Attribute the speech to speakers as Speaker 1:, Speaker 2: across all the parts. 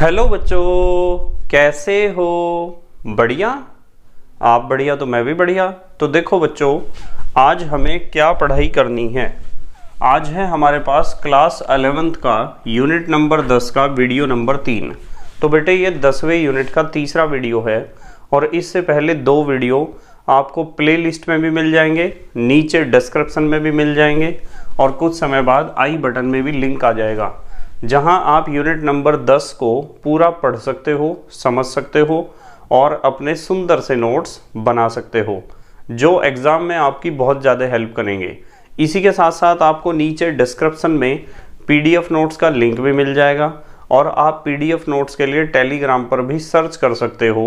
Speaker 1: Hello बच्चों, कैसे हो? बढ़िया। आप बढ़िया तो मैं भी बढ़िया। तो देखो बच्चों, आज हमें क्या पढ़ाई करनी है। आज है हमारे पास क्लास 11th का यूनिट नंबर 10 का वीडियो नंबर 3। तो बेटे ये 10वें यूनिट का तीसरा वीडियो है और इससे पहले 2 वीडियो आपको प्लेलिस्ट में भी मिल जाएंगे, नीचे डिस्क्रिप्शन में भी मिल जाएंगे और कुछ समय बाद आई बटन में भी लिंक आ जाएगा, जहां आप यूनिट नंबर 10 को पूरा पढ़ सकते हो, समझ सकते हो और अपने सुंदर से नोट्स बना सकते हो, जो एग्ज़ाम में आपकी बहुत ज़्यादा हेल्प करेंगे। इसी के साथ साथ आपको नीचे डिस्क्रिप्शन में पीडीएफ नोट्स का लिंक भी मिल जाएगा और आप पीडीएफ नोट्स के लिए टेलीग्राम पर भी सर्च कर सकते हो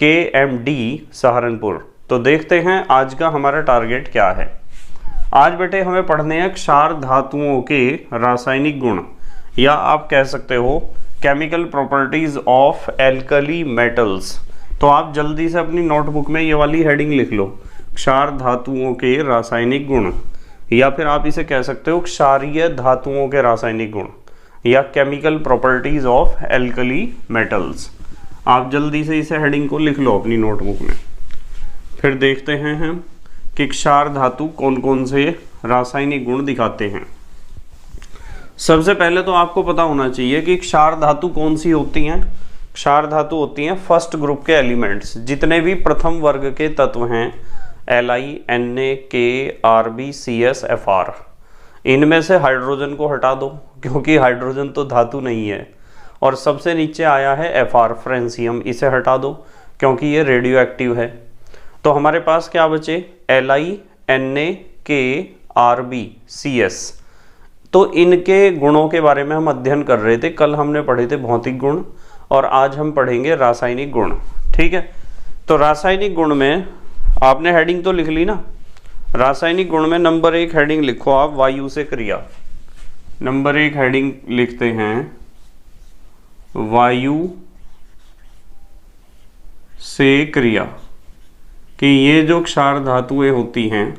Speaker 1: KMD सहारनपुर। तो देखते हैं आज का हमारा टारगेट क्या है। आज बेटे हमें पढ़ने हैं क्षार धातुओं के रासायनिक गुण, या आप कह सकते हो chemical properties of alkali metals. तो आप जल्दी से अपनी नोटबुक में ये वाली हेडिंग लिख लो, क्षार धातुओं के रासायनिक गुण, या फिर आप इसे कह सकते हो क्षारीय धातुओं के रासायनिक गुण या chemical properties of alkali metals. आप जल्दी से इसे हेडिंग को लिख लो अपनी नोटबुक में। फिर देखते हैं हम कि क्षार धातु कौन कौन से रासायनिक गुण दिखाते हैं। सबसे पहले तो आपको पता होना चाहिए कि क्षार धातु कौन सी होती हैं। क्षार धातु होती हैं फर्स्ट ग्रुप के एलिमेंट्स, जितने भी प्रथम वर्ग के तत्व हैं, Li, Na, K, Rb, Cs, Fr। इनमें से हाइड्रोजन को हटा दो क्योंकि हाइड्रोजन तो धातु नहीं है, और सबसे नीचे आया है Fr, फ्रेंसियम, इसे हटा दो क्योंकि ये रेडियो एक्टिव है। तो हमारे पास क्या बचे? Li, Na, K, Rb, Cs। तो इनके गुणों के बारे में हम अध्ययन कर रहे थे। कल हमने पढ़े थे भौतिक गुण और आज हम पढ़ेंगे रासायनिक गुण। ठीक है, तो रासायनिक गुण में आपने हेडिंग तो लिख ली ना। रासायनिक गुण में नंबर 1 हेडिंग लिखो आप, वायु से क्रिया। नंबर 1 हेडिंग लिखते हैं वायु से क्रिया, कि ये जो क्षार धातुएं होती हैं,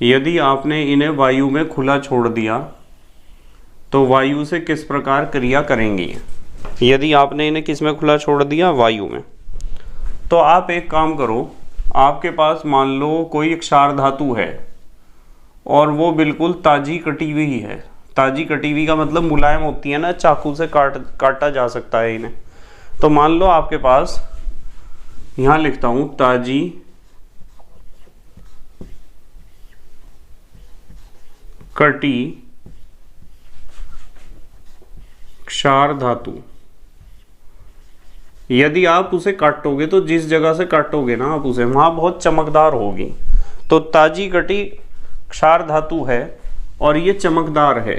Speaker 1: यदि आपने इन्हें वायु में खुला छोड़ दिया तो वायु से किस प्रकार क्रिया करेंगी। यदि आपने इन्हें किस में खुला छोड़ दिया? वायु में। तो आप एक काम करो, आपके पास मान लो कोई क्षार धातु है और वो बिल्कुल ताजी कटी हुई है। ताजी कटी हुई का मतलब मुलायम होती है ना, चाकू से काटा जा सकता है इन्हें। तो मान लो आपके पास, यहां लिखता हूं ताजी कटी क्षार धातु। यदि आप उसे काटोगे तो जिस जगह से काटोगे ना आप उसे, वहां बहुत चमकदार होगी। तो ताजी कटी क्षार धातु है और ये चमकदार है,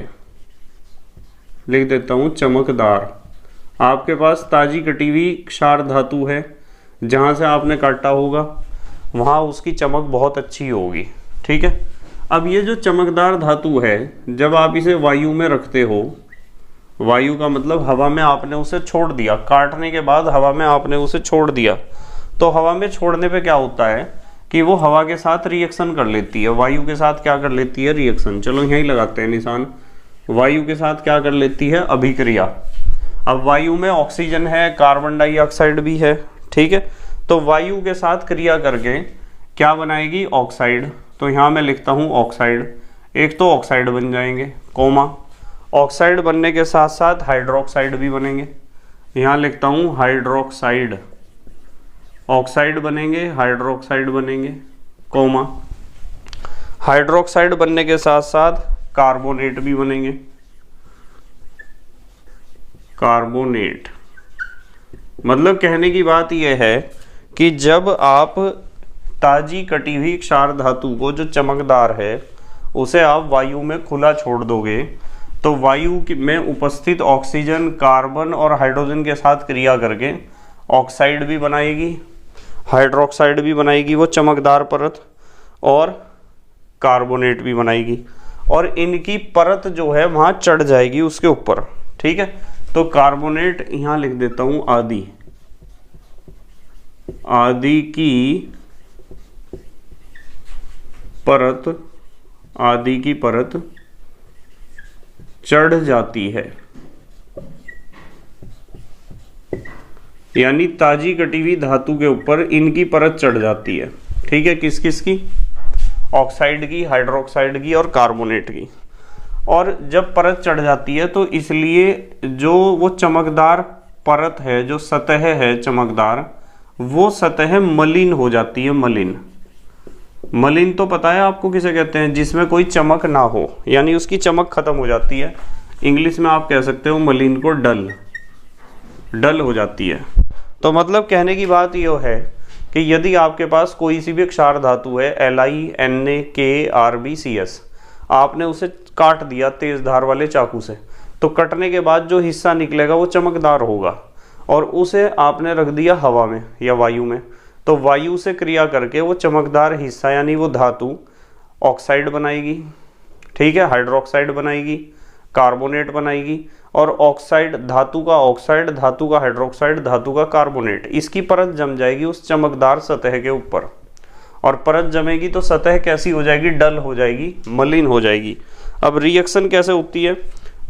Speaker 1: लिख देता हूं चमकदार। आपके पास ताजी कटी हुई क्षार धातु है, जहां से आपने काटा होगा वहां उसकी चमक बहुत अच्छी होगी। ठीक है, अब ये जो चमकदार धातु है, जब आप इसे वायु में रखते हो, वायु का मतलब हवा में आपने उसे छोड़ दिया, काटने के बाद हवा में आपने उसे छोड़ दिया, तो हवा में छोड़ने पे क्या होता है कि वो हवा के साथ रिएक्शन कर लेती है। वायु के साथ क्या कर लेती है? रिएक्शन। चलो यहीं लगाते हैं निशान। वायु के साथ क्या कर लेती है? अभिक्रिया। अब वायु में ऑक्सीजन है, कार्बन डाइऑक्साइड भी है। ठीक है, तो वायु के साथ क्रिया करके क्या बनाएगी? ऑक्साइड। तो यहाँ मैं लिखता हूँ ऑक्साइड। एक तो ऑक्साइड बन जाएंगे, कोमा। ऑक्साइड बनने के साथ साथ हाइड्रोक्साइड भी बनेंगे। यहाँ लिखता हूँ हाइड्रोक्साइड। ऑक्साइड बनेंगे, हाइड्रोक्साइड बनेंगे, कोमा। हाइड्रोक्साइड बनने के साथ साथ कार्बोनेट भी बनेंगे, कार्बोनेट। मतलब कहने की बात यह है कि जब आप ताजी कटी हुई क्षार धातु को, जो चमकदार है, उसे आप वायु में खुला छोड़ दोगे तो वायु में उपस्थित ऑक्सीजन, कार्बन और हाइड्रोजन के साथ क्रिया करके ऑक्साइड भी बनाएगी, हाइड्रोक्साइड भी बनाएगी, वो चमकदार परत, और कार्बोनेट भी बनाएगी, और इनकी परत जो है वहाँ चढ़ जाएगी उसके ऊपर। ठीक है, तो कार्बोनेट यहाँ लिख देता हूँ आदि। आदि की परत, आदि की परत चढ़ जाती है। यानी ताजी कटी हुई धातु के ऊपर इनकी परत चढ़ जाती है। ठीक है, किस किस की? ऑक्साइड की, हाइड्रोक्साइड की और कार्बोनेट की। और जब परत चढ़ जाती है तो इसलिए जो वो चमकदार परत है, जो सतह है चमकदार, वो सतह मलिन हो जाती है। मलिन, मलिन तो पता है आपको किसे कहते हैं? जिसमें कोई चमक ना हो, यानी उसकी चमक खत्म हो जाती है। इंग्लिश में आप कह सकते हो मलिन को डल, डल हो जाती है। तो मतलब कहने की बात ये है कि यदि आपके पास कोई सी भी क्षार धातु है LiNaKRbCs, आपने उसे काट दिया तेज धार वाले चाकू से, तो कटने के बाद जो हिस्सा निकलेगा वो चमकदार होगा, और उसे आपने रख दिया हवा में या वायु में, तो वायु से क्रिया करके वो चमकदार हिस्सा यानी वो धातु ऑक्साइड बनाएगी। ठीक है, हाइड्रोक्साइड बनाएगी, कार्बोनेट बनाएगी, और ऑक्साइड धातु का ऑक्साइड, धातु का हाइड्रोक्साइड, धातु का कार्बोनेट, इसकी परत जम जाएगी उस चमकदार सतह के ऊपर। और परत जमेगी तो सतह कैसी हो जाएगी? डल हो जाएगी, मलिन हो जाएगी। अब रिएक्शन कैसे होती है?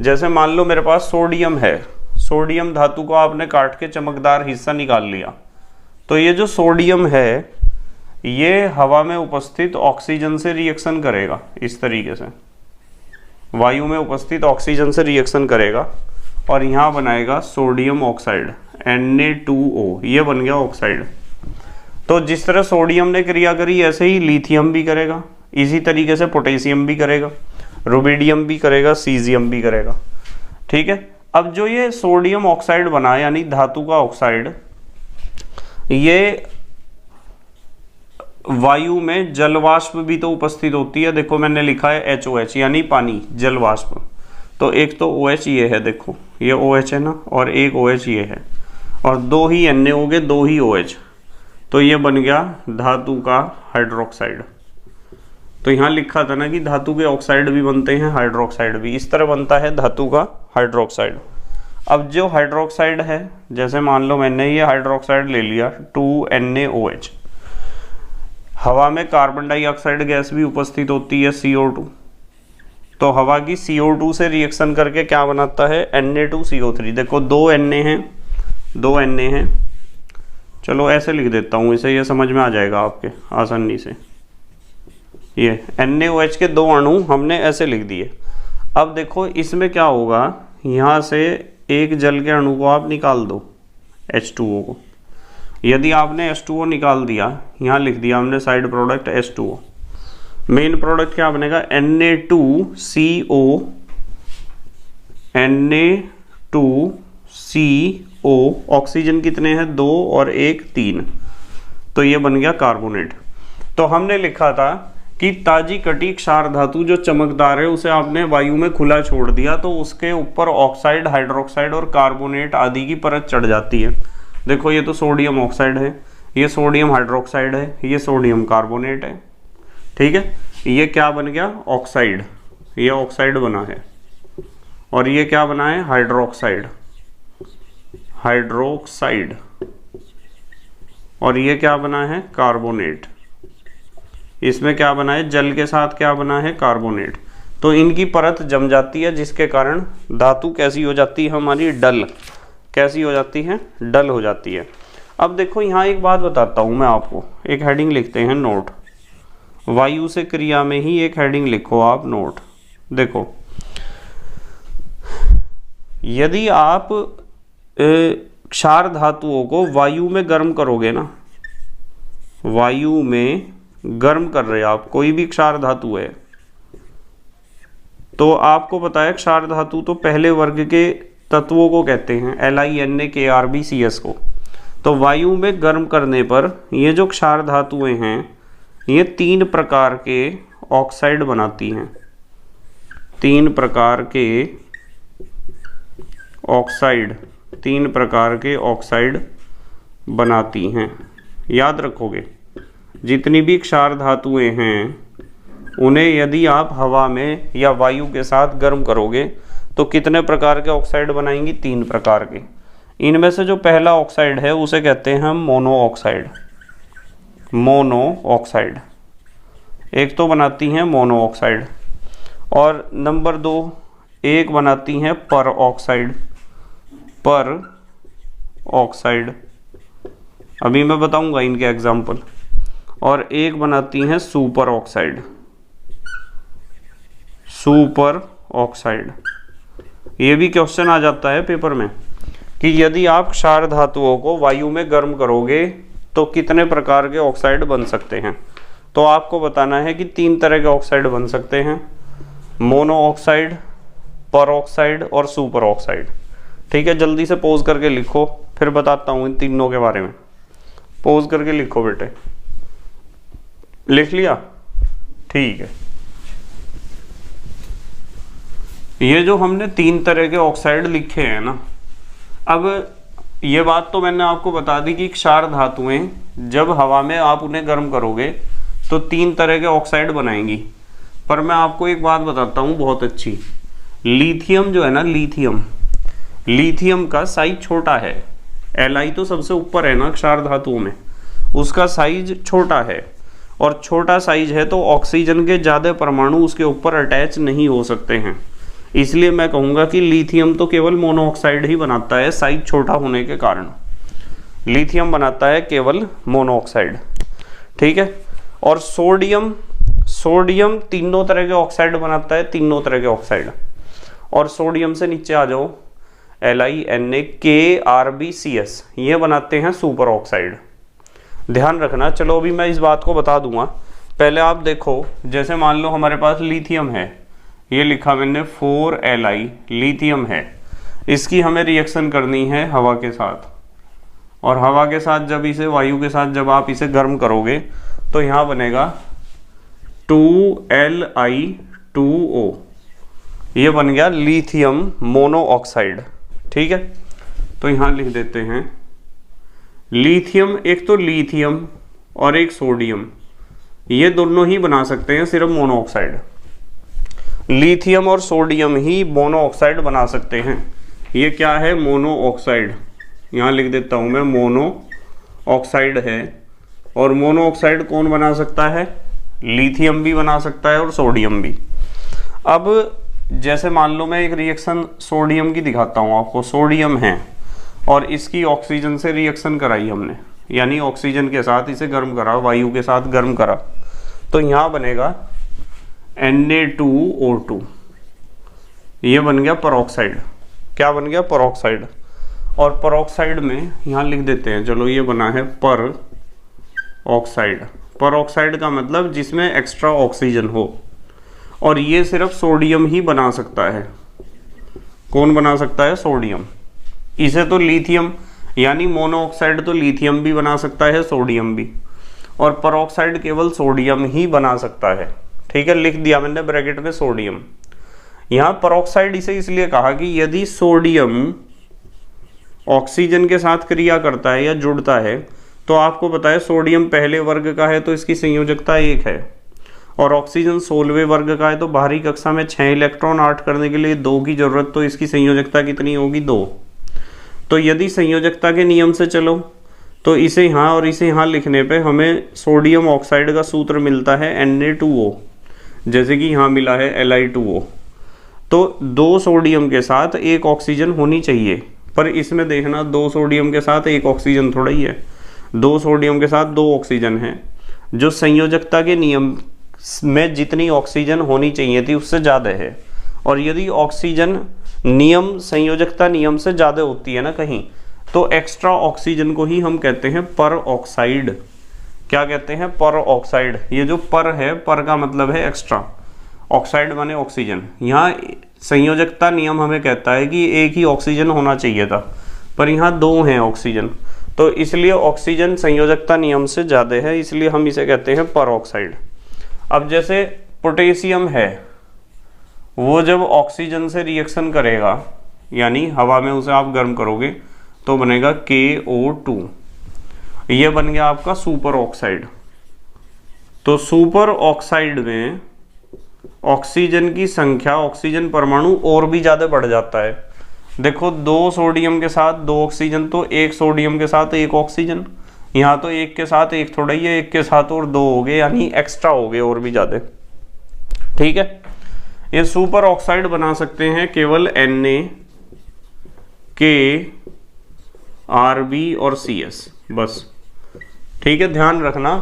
Speaker 1: जैसे मान लो मेरे पास सोडियम है, सोडियम धातु को आपने काट के चमकदार हिस्सा निकाल लिया, तो ये जो सोडियम है ये हवा में उपस्थित ऑक्सीजन से रिएक्शन करेगा। इस तरीके से वायु में उपस्थित ऑक्सीजन से रिएक्शन करेगा और यहाँ बनाएगा सोडियम ऑक्साइड Na2O, ये बन गया ऑक्साइड। तो जिस तरह सोडियम ने क्रिया करी ऐसे ही लिथियम भी करेगा, इसी तरीके से पोटेशियम भी करेगा, रुबिडियम भी करेगा, सीजियम भी करेगा। ठीक है, अब जो ये सोडियम ऑक्साइड बना यानी धातु का ऑक्साइड, ये वायु में जलवाष्प भी तो उपस्थित होती है। देखो मैंने लिखा है HOH यानी पानी, जलवाष्प। तो एक तो OH ये है, देखो ये OH है ना, और एक OH ये है, और दो ही Na हो गए, दो ही OH, तो ये बन गया धातु का हाइड्रोक्साइड। तो यहाँ लिखा था ना कि धातु के ऑक्साइड भी बनते हैं, हाइड्रोक्साइड भी, इस तरह बनता है धातु का हाइड्रोक्साइड। अब जो हाइड्रोक्साइड है, जैसे मान लो मैंने ये हाइड्रोक्साइड ले लिया 2NaOH, हवा में कार्बन डाइऑक्साइड गैस भी उपस्थित होती है CO2, तो हवा की CO2 से रिएक्शन करके क्या बनाता है? Na2CO3। देखो दो Na हैं, दो Na हैं, चलो ऐसे लिख देता हूँ इसे, ये समझ में आ जाएगा आपके आसानी से। ये NaOH के दो अणु हमने ऐसे लिख दिए। अब देखो इसमें क्या होगा, यहाँ से एक जल के अणु को आप निकाल दो, H2O को। यदि आपने H2O निकाल दिया, यहाँ लिख दिया हमने side product H2O, main product क्या बनेगा? Na2CO, Na2CO, ऑक्सीजन कितने हैं? 2 और 1 3, तो ये बन गया कार्बोनेट। तो हमने लिखा था कि ताजी कटी क्षार धातु जो चमकदार है उसे आपने वायु में खुला छोड़ दिया, तो उसके ऊपर ऑक्साइड, हाइड्रोक्साइड और कार्बोनेट आदि की परत चढ़ जाती है। देखो ये तो सोडियम ऑक्साइड है, ये सोडियम हाइड्रोक्साइड है, ये सोडियम कार्बोनेट है। ठीक है, ये क्या बन गया? ऑक्साइड, ये ऑक्साइड बना है, और ये क्या बना है? हाइड्रोक्साइड, हाइड्रोक्साइड, और ये क्या बना है? कार्बोनेट। इसमें क्या बना है? जल के साथ क्या बना है? कार्बोनेट। तो इनकी परत जम जाती है, जिसके कारण धातु कैसी हो जाती है? हमारी डल। कैसी हो जाती है? डल हो जाती है। अब देखो यहाँ एक बात बताता हूँ मैं आपको, एक हेडिंग लिखते हैं नोट। वायु से क्रिया में ही एक हेडिंग लिखो आप, नोट। देखो यदि आप क्षार धातुओं को वायु में गर्म करोगे ना, वायु में गर्म कर रहे आप कोई भी क्षार धातु है, तो आपको पता है क्षार धातु तो पहले वर्ग के तत्वों को कहते हैं, LiNaKRbCs को। तो वायु में गर्म करने पर ये जो क्षार धातुएं हैं ये 3 प्रकार के ऑक्साइड बनाती हैं। 3 प्रकार के ऑक्साइड, 3 प्रकार के ऑक्साइड बनाती हैं। याद रखोगे, जितनी भी क्षार धातुएं हैं उन्हें यदि आप हवा में या वायु के साथ गर्म करोगे तो कितने प्रकार के ऑक्साइड बनाएंगी? 3 प्रकार के। इनमें से जो पहला ऑक्साइड है उसे कहते हैं हम मोनो ऑक्साइड। मोनो ऑक्साइड एक तो बनाती हैं मोनो ऑक्साइड, और नंबर 2 एक बनाती हैं पर ऑक्साइड। पर ऑक्साइड अभी मैं बताऊंगा इनके एग्जाम्पल। और एक बनाती हैं सुपर ऑक्साइड। सुपर ऑक्साइड, ये भी क्वेश्चन आ जाता है पेपर में कि यदि आप क्षार धातुओं को वायु में गर्म करोगे तो कितने प्रकार के ऑक्साइड बन सकते हैं। तो आपको बताना है कि 3 तरह के ऑक्साइड बन सकते हैं, मोनो ऑक्साइड, पर ऑक्साइड और सुपर ऑक्साइड। ठीक है, जल्दी से पोज करके लिखो, फिर बताता हूँ इन तीनों के बारे में। पोज करके लिखो बेटे, लिख लिया? ठीक है। ये जो हमने 3 तरह के ऑक्साइड लिखे हैं ना, अब ये बात तो मैंने आपको बता दी कि क्षार धातुएं जब हवा में आप उन्हें गर्म करोगे तो 3 तरह के ऑक्साइड बनाएंगी। पर मैं आपको एक बात बताता हूँ बहुत अच्छी, लिथियम जो है ना, लिथियम का साइज छोटा है। Li तो सबसे ऊपर है ना क्षार धातुओं में, उसका साइज छोटा है, और छोटा साइज है तो ऑक्सीजन के ज़्यादा परमाणु उसके ऊपर अटैच नहीं हो सकते हैं। इसलिए मैं कहूँगा कि लिथियम तो केवल मोनोऑक्साइड ही बनाता है, साइज छोटा होने के कारण लिथियम बनाता है केवल मोनोऑक्साइड। ठीक है। और सोडियम तीनों तरह के ऑक्साइड बनाता है, तीनों तरह के ऑक्साइड। और सोडियम से नीचे आ जाओ, LiNaKRbCs, ये बनाते हैं सुपर ऑक्साइड। ध्यान रखना। चलो अभी मैं इस बात को बता दूंगा, पहले आप देखो। जैसे मान लो हमारे पास लिथियम है, ये लिखा मैंने 4Li, लिथियम है। इसकी हमें रिएक्शन करनी है हवा के साथ, और हवा के साथ जब इसे वायु के साथ जब आप इसे गर्म करोगे तो यहाँ बनेगा 2Li2O, ये बन गया लिथियम मोनोऑक्साइड। ठीक है, तो यहाँ लिख देते हैं लिथियम, एक तो लिथियम और एक सोडियम, ये दोनों ही बना सकते हैं सिर्फ मोनोऑक्साइड। लिथियम और सोडियम ही मोनोऑक्साइड बना सकते हैं। ये क्या है? मोनोऑक्साइड। यहाँ लिख देता हूँ मैं, मोनोऑक्साइड है। और मोनोऑक्साइड कौन बना सकता है? लिथियम भी बना सकता है और सोडियम भी। अब जैसे मान लो मैं एक रिएक्शन सोडियम की दिखाता हूँ आपको। सोडियम है और इसकी ऑक्सीजन से रिएक्शन कराई हमने, यानी ऑक्सीजन के साथ इसे गर्म करा, वायु के साथ गर्म करा, तो यहाँ बनेगा Na2O2, ये बन गया परऑक्साइड। क्या बन गया? परऑक्साइड। और परऑक्साइड में यहाँ लिख देते हैं, चलो ये बना है पर ऑक्साइड। परऑक्साइड का मतलब जिसमें एक्स्ट्रा ऑक्सीजन हो, और ये सिर्फ सोडियम ही बना सकता है। कौन बना सकता है? सोडियम। इसे तो लिथियम, यानी मोनोऑक्साइड तो लिथियम भी बना सकता है, सोडियम भी, और परऑक्साइड केवल सोडियम ही बना सकता है। ठीक है, लिख दिया मैंने ब्रैकेट में सोडियम। यहाँ परऑक्साइड इसे इसलिए कहा कि यदि सोडियम ऑक्सीजन के साथ क्रिया करता है या जुड़ता है, तो आपको पता है सोडियम पहले वर्ग का है तो इसकी संयोजकता 1 है, और ऑक्सीजन 16वें वर्ग का है तो बाहरी कक्षा में 6 इलेक्ट्रॉन 8 करने के लिए 2 की जरूरत, तो इसकी संयोजकता कितनी होगी? 2। तो यदि संयोजकता के नियम से चलो तो इसे यहाँ और इसे यहाँ लिखने पे हमें सोडियम ऑक्साइड का सूत्र मिलता है Na2O, जैसे कि यहाँ मिला है Li2O। तो 2 सोडियम के साथ 1 ऑक्सीजन होनी चाहिए, पर इसमें देखना 2 सोडियम के साथ 1 ऑक्सीजन थोड़ा ही है, 2 सोडियम के साथ 2 ऑक्सीजन है, जो संयोजकता के नियम में जितनी ऑक्सीजन होनी चाहिए थी उससे ज़्यादा है। और यदि ऑक्सीजन नियम संयोजकता नियम से ज़्यादा होती है ना कहीं, तो एक्स्ट्रा ऑक्सीजन को ही हम कहते हैं पर ऑक्साइड। क्या कहते हैं? पर ऑक्साइड। ये जो पर है, पर का मतलब है एक्स्ट्रा, ऑक्साइड माने ऑक्सीजन। यहाँ संयोजकता नियम हमें कहता है कि 1 ही ऑक्सीजन होना चाहिए था, पर यहाँ 2 हैं ऑक्सीजन, तो इसलिए ऑक्सीजन संयोजकता नियम से ज़्यादा है, इसलिए हम इसे कहते हैं पर ऑक्साइड। अब जैसे पोटेशियम है, वो जब ऑक्सीजन से रिएक्शन करेगा, यानी हवा में उसे आप गर्म करोगे तो बनेगा KO2, ये बन गया आपका सुपर ऑक्साइड। तो सुपर ऑक्साइड में ऑक्सीजन की संख्या, ऑक्सीजन परमाणु और भी ज़्यादा बढ़ जाता है। देखो 2 सोडियम के साथ 2 ऑक्सीजन, तो 1 सोडियम के साथ 1 ऑक्सीजन, यहाँ तो 1 के साथ 1 थोड़ा ही है, 1 के साथ और 2 हो गए, यानी एक्स्ट्रा हो गए और भी ज़्यादा। ठीक है, ये सुपर ऑक्साइड बना सकते हैं केवल Na, K, Rb और Cs, बस ठीक है, ध्यान रखना।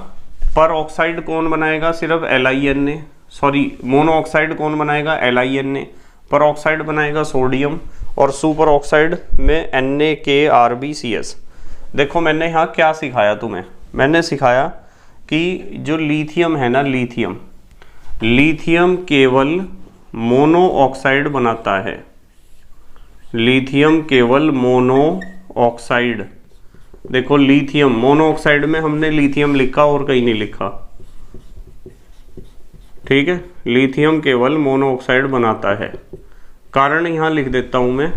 Speaker 1: पर ऑक्साइड कौन बनाएगा? सिर्फ LiNA, सॉरी मोनो ऑक्साइड कौन बनाएगा? LiNA। पर ऑक्साइड बनाएगा सोडियम, और सुपर ऑक्साइड में NaKRbCS। देखो मैंने यहाँ क्या सिखाया तुम्हें, मैंने सिखाया कि जो लिथियम है ना, लिथियम केवल मोनो ऑक्साइड बनाता है, लिथियम केवल मोनो ऑक्साइड। देखो लिथियम मोनो ऑक्साइड में हमने लिथियम लिखा और कहीं नहीं लिखा, ठीक है। लिथियम केवल मोनो ऑक्साइड बनाता है। कारण यहां लिख देता हूं मैं,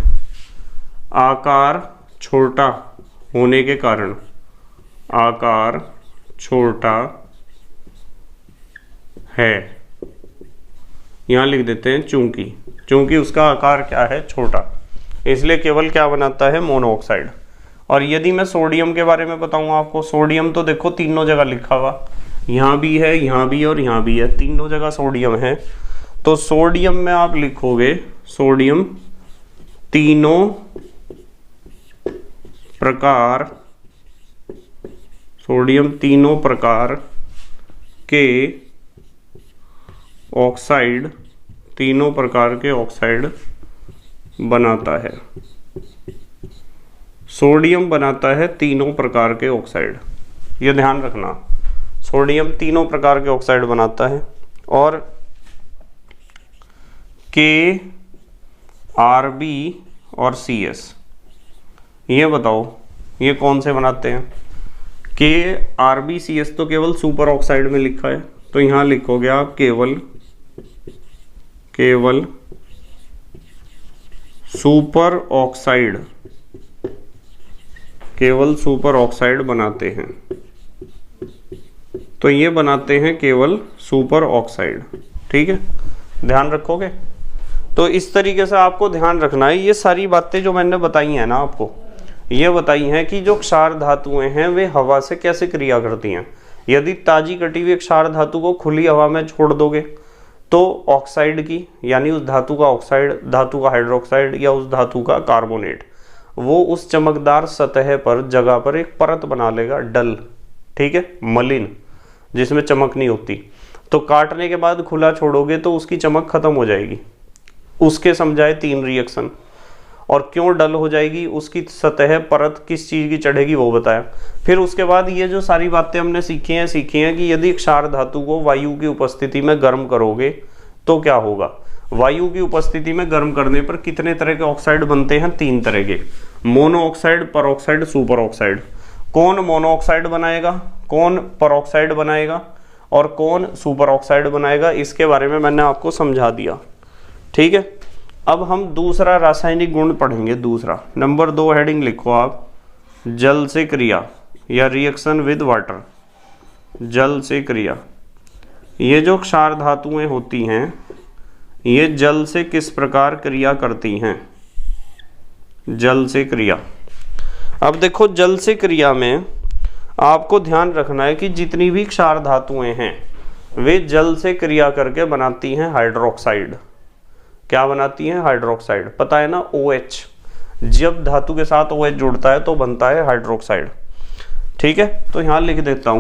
Speaker 1: आकार छोटा होने के कारण, आकार छोटा है, यहां लिख देते हैं चूंकि उसका आकार क्या है? छोटा, इसलिए केवल क्या बनाता है? Mono oxide. और यदि मैं सोडियम के बारे में बताऊं आपको, सोडियम तो देखो तीनों जगह लिखा हुआ, यहाँ भी है, यहाँ भी और यहाँ भी है, तीनों जगह सोडियम है। तो सोडियम में आप लिखोगे सोडियम तीनों प्रकार, सोडियम तीनों प्रकार के ऑक्साइड, तीनों प्रकार के ऑक्साइड बनाता है। सोडियम बनाता है तीनों प्रकार के ऑक्साइड, ये ध्यान रखना। सोडियम तीनों प्रकार के ऑक्साइड बनाता है। और KRb और CS, ये बताओ ये कौन से बनाते हैं? KRbCS तो केवल सुपर ऑक्साइड में लिखा है, तो यहां लिखोगे आप केवल सुपर ऑक्साइड, केवल सुपर ऑक्साइड बनाते हैं। तो ये बनाते हैं केवल सुपर ऑक्साइड, ठीक है, ध्यान रखोगे। तो इस तरीके से आपको ध्यान रखना है। ये सारी बातें जो मैंने बताई हैं ना आपको, ये बताई हैं कि जो क्षार धातुएं हैं वे हवा से कैसे क्रिया करती हैं। यदि ताजी कटी हुई क्षार धातु को खुली हवा में छोड़ दोगे तो ऑक्साइड की, यानी उस धातु का ऑक्साइड, धातु का हाइड्रोक्साइड या उस धातु का कार्बोनेट, वो उस चमकदार सतह पर, जगह पर एक परत बना लेगा, डल, ठीक है, मलिन, जिसमें चमक नहीं होती। तो काटने के बाद खुला छोड़ोगे तो उसकी चमक खत्म हो जाएगी। उसके समझाए 3 रिएक्शन। और क्यों डल हो जाएगी? उसकी सतह परत किस चीज की चढ़ेगी वो बताया। फिर उसके बाद ये जो सारी बातें हमने सीखी हैं कि यदि क्षार धातु को वायु की उपस्थिति में गर्म करोगे तो क्या होगा। वायु की उपस्थिति में गर्म करने पर कितने तरह के ऑक्साइड बनते हैं? 3 तरह के, mono oxide, peroxide, super oxide. कौन मोनो ऑक्साइड बनाएगा, कौन परऑक्साइड बनाएगा और कौन सुपर ऑक्साइड बनाएगा, इसके बारे में मैंने आपको समझा दिया, ठीक है। अब हम दूसरा रासायनिक गुण पढ़ेंगे। दूसरा नंबर 2 हेडिंग लिखो आप, जल से क्रिया या रिएक्शन विद वाटर। जल से क्रिया, ये जो क्षार धातुएं होती हैं ये जल से किस प्रकार क्रिया करती हैं? जल से क्रिया। अब देखो जल से क्रिया में आपको ध्यान रखना है कि जितनी भी क्षार धातुएं हैं वे जल से क्रिया करके बनाती हैं हाइड्रोक्साइड। क्या बनाती हैं? हाइड्रोक्साइड। पता है ना, OH, जब धातु के साथ OH जुड़ता है तो बनता है हाइड्रोक्साइड, ठीक है। तो यहां लिख देता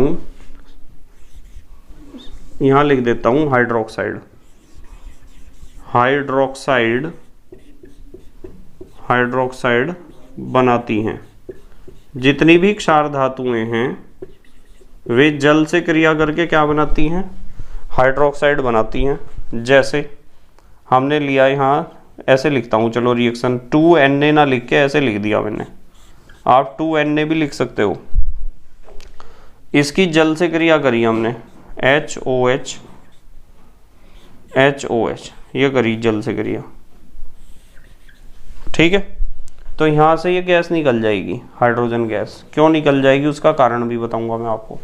Speaker 1: हूं, हाइड्रोक्साइड। हाइड्रोक्साइड बनाती हैं। जितनी भी क्षार धातुएं हैं वे जल से क्रिया करके क्या बनाती हैं? हाइड्रोक्साइड बनाती हैं। जैसे हमने लिया यहाँ, ऐसे लिखता हूँ, चलो रिएक्शन 2Na ना लिख के ऐसे लिख दिया मैंने, आप 2Na भी लिख सकते हो। इसकी जल से क्रिया करी हमने, HOH, ये करी जल से क्रिया, ठीक है। तो यहाँ से ये गैस निकल जाएगी, हाइड्रोजन गैस। क्यों निकल जाएगी उसका कारण भी बताऊंगा मैं आपको।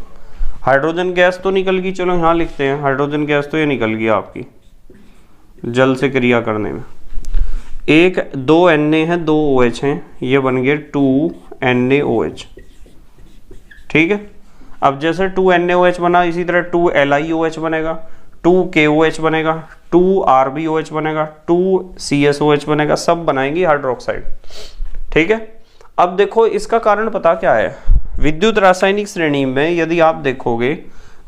Speaker 1: हाइड्रोजन गैस तो निकल गई, चलो यहाँ लिखते हैं, हाइड्रोजन गैस तो ये निकल गई आपकी जल से क्रिया करने में। 2 Na है, 2 OH हैं, ये बन गए 2NaOH, ठीक है। अब जैसे 2NaOH बना, इसी तरह 2LiOH बनेगा, 2KOH बनेगा, 2RbOH बनेगा, 2CSOH बनेगा, सब बनाएंगे हाइड्रोक्साइड, ठीक है। अब देखो इसका कारण पता क्या है? विद्युत रासायनिक श्रेणी में यदि आप देखोगे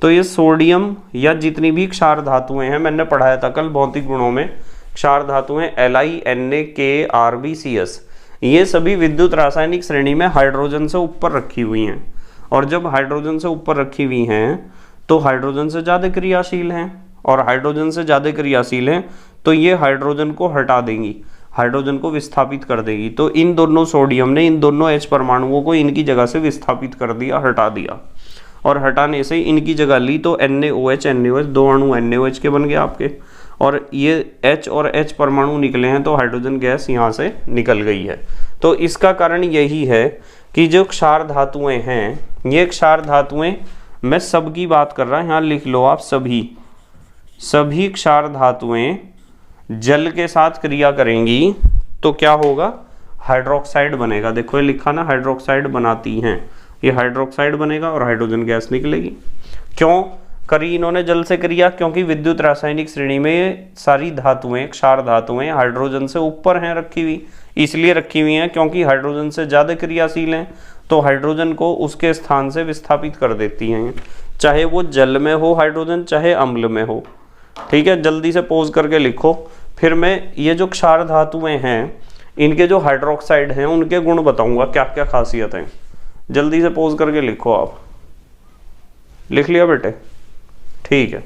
Speaker 1: तो ये सोडियम या जितनी भी क्षार धातुएं हैं, मैंने पढ़ाया था कल भौतिक गुणों में, क्षार धातुएं Li, Na, K, Rb, Cs, ये सभी विद्युत रासायनिक श्रेणी में हाइड्रोजन से ऊपर रखी हुई हैं। और जब हाइड्रोजन से ऊपर रखी हुई हैं तो हाइड्रोजन से ज़्यादा क्रियाशील हैं, और हाइड्रोजन से ज़्यादा क्रियाशील हैं तो ये हाइड्रोजन को हटा देंगी, हाइड्रोजन को विस्थापित कर देगी। तो इन दोनों सोडियम ने इन दोनों H परमाणुओं को इनकी जगह से विस्थापित कर दिया, हटा दिया, और हटाने से इनकी जगह ली तो NaOH NaOH, दो अणु NaOH के बन गए आपके, और ये H और H परमाणु निकले हैं तो हाइड्रोजन गैस यहाँ से निकल गई है। तो इसका कारण यही है कि जो क्षार धातुएं हैं, ये क्षार धातुएं, मैं सबकी बात कर रहा हूँ, यहाँ लिख लो आप, सभी क्षार धातुएं जल के साथ क्रिया करेंगी तो क्या होगा, हाइड्रोक्साइड बनेगा। देखो ये लिखा ना, हाइड्रोक्साइड बनाती हैं, ये हाइड्रोक्साइड बनेगा और हाइड्रोजन गैस निकलेगी। क्यों करी इन्होंने जल से क्रिया? क्योंकि विद्युत रासायनिक श्रेणी में ये सारी धातुएं, क्षार धातुएं हाइड्रोजन से ऊपर हैं रखी हुई, इसलिए रखी हुई हैं क्योंकि हाइड्रोजन से ज़्यादा क्रियाशील हैं, तो हाइड्रोजन को उसके स्थान से विस्थापित कर देती हैं, चाहे वो जल में हो हाइड्रोजन, चाहे अम्ल में हो। ठीक है, जल्दी से पोज करके लिखो, फिर मैं ये जो क्षार धातुएं हैं इनके जो हाइड्रोक्साइड हैं उनके गुण बताऊंगा, क्या क्या खासियत है। जल्दी से पोज करके लिखो आप, लिख लिया बेटे? ठीक है,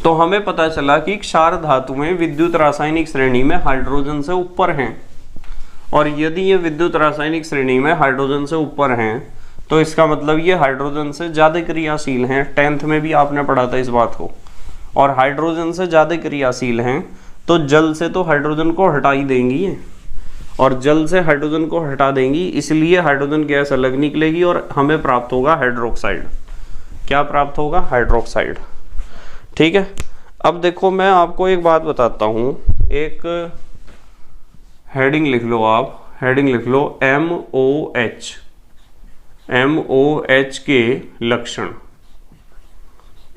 Speaker 1: तो हमें पता चला कि क्षार धातुएं विद्युत रासायनिक श्रेणी में हाइड्रोजन से ऊपर हैं, और यदि ये विद्युत रासायनिक श्रेणी में हाइड्रोजन से ऊपर हैं तो इसका मतलब ये हाइड्रोजन से ज्यादा क्रियाशील हैं। 10th में भी आपने पढ़ा था इस बात को। और हाइड्रोजन से ज्यादा क्रियाशील हैं तो जल से तो हाइड्रोजन को हटा ही देंगी, और जल से हाइड्रोजन को हटा देंगी, इसलिए हाइड्रोजन गैस अलग निकलेगी और हमें प्राप्त होगा हाइड्रोक्साइड। क्या प्राप्त होगा? हाइड्रोक्साइड। ठीक है, अब देखो मैं आपको एक बात बताता हूं, एक हेडिंग लिख लो आप, हेडिंग लिख लो MOH, MOH के लक्षण,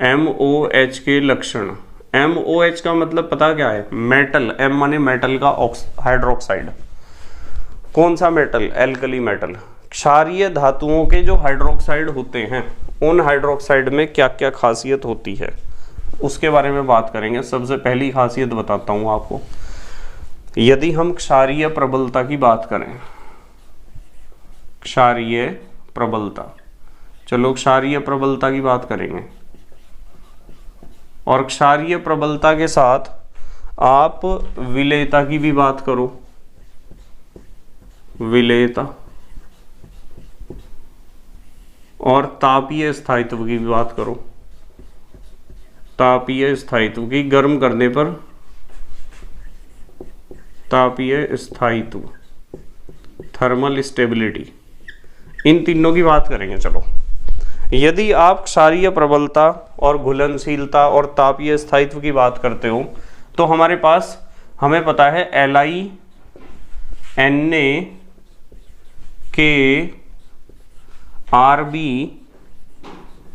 Speaker 1: MOH के लक्षण। MOH का मतलब पता क्या है? मेटल, M माने मेटल का हाइड्रोक्साइड। कौन सा मेटल? Alkali metal. क्षारीय धातुओं के जो हाइड्रोक्साइड होते हैं उन हाइड्रोक्साइड में क्या क्या खासियत होती है उसके बारे में बात करेंगे। सबसे पहली खासियत बताता हूं आपको, यदि हम क्षारीय प्रबलता की बात करें, क्षारीय प्रबलता, चलो क्षारीय प्रबलता की बात करेंगे, और क्षारीय प्रबलता के साथ आप विलेयता की भी बात करो, विलेयता, और तापीय स्थायित्व की भी बात करो, तापीय स्थायित्व की, गर्म करने पर तापीय स्थायित्व, थर्मल स्टेबिलिटी, इन तीनों की बात करेंगे। चलो, यदि आप क्षारीय प्रबलता और घुलनशीलता और तापीय स्थायित्व की बात करते हो तो हमारे पास, हमें पता है Li, Na, K, Rb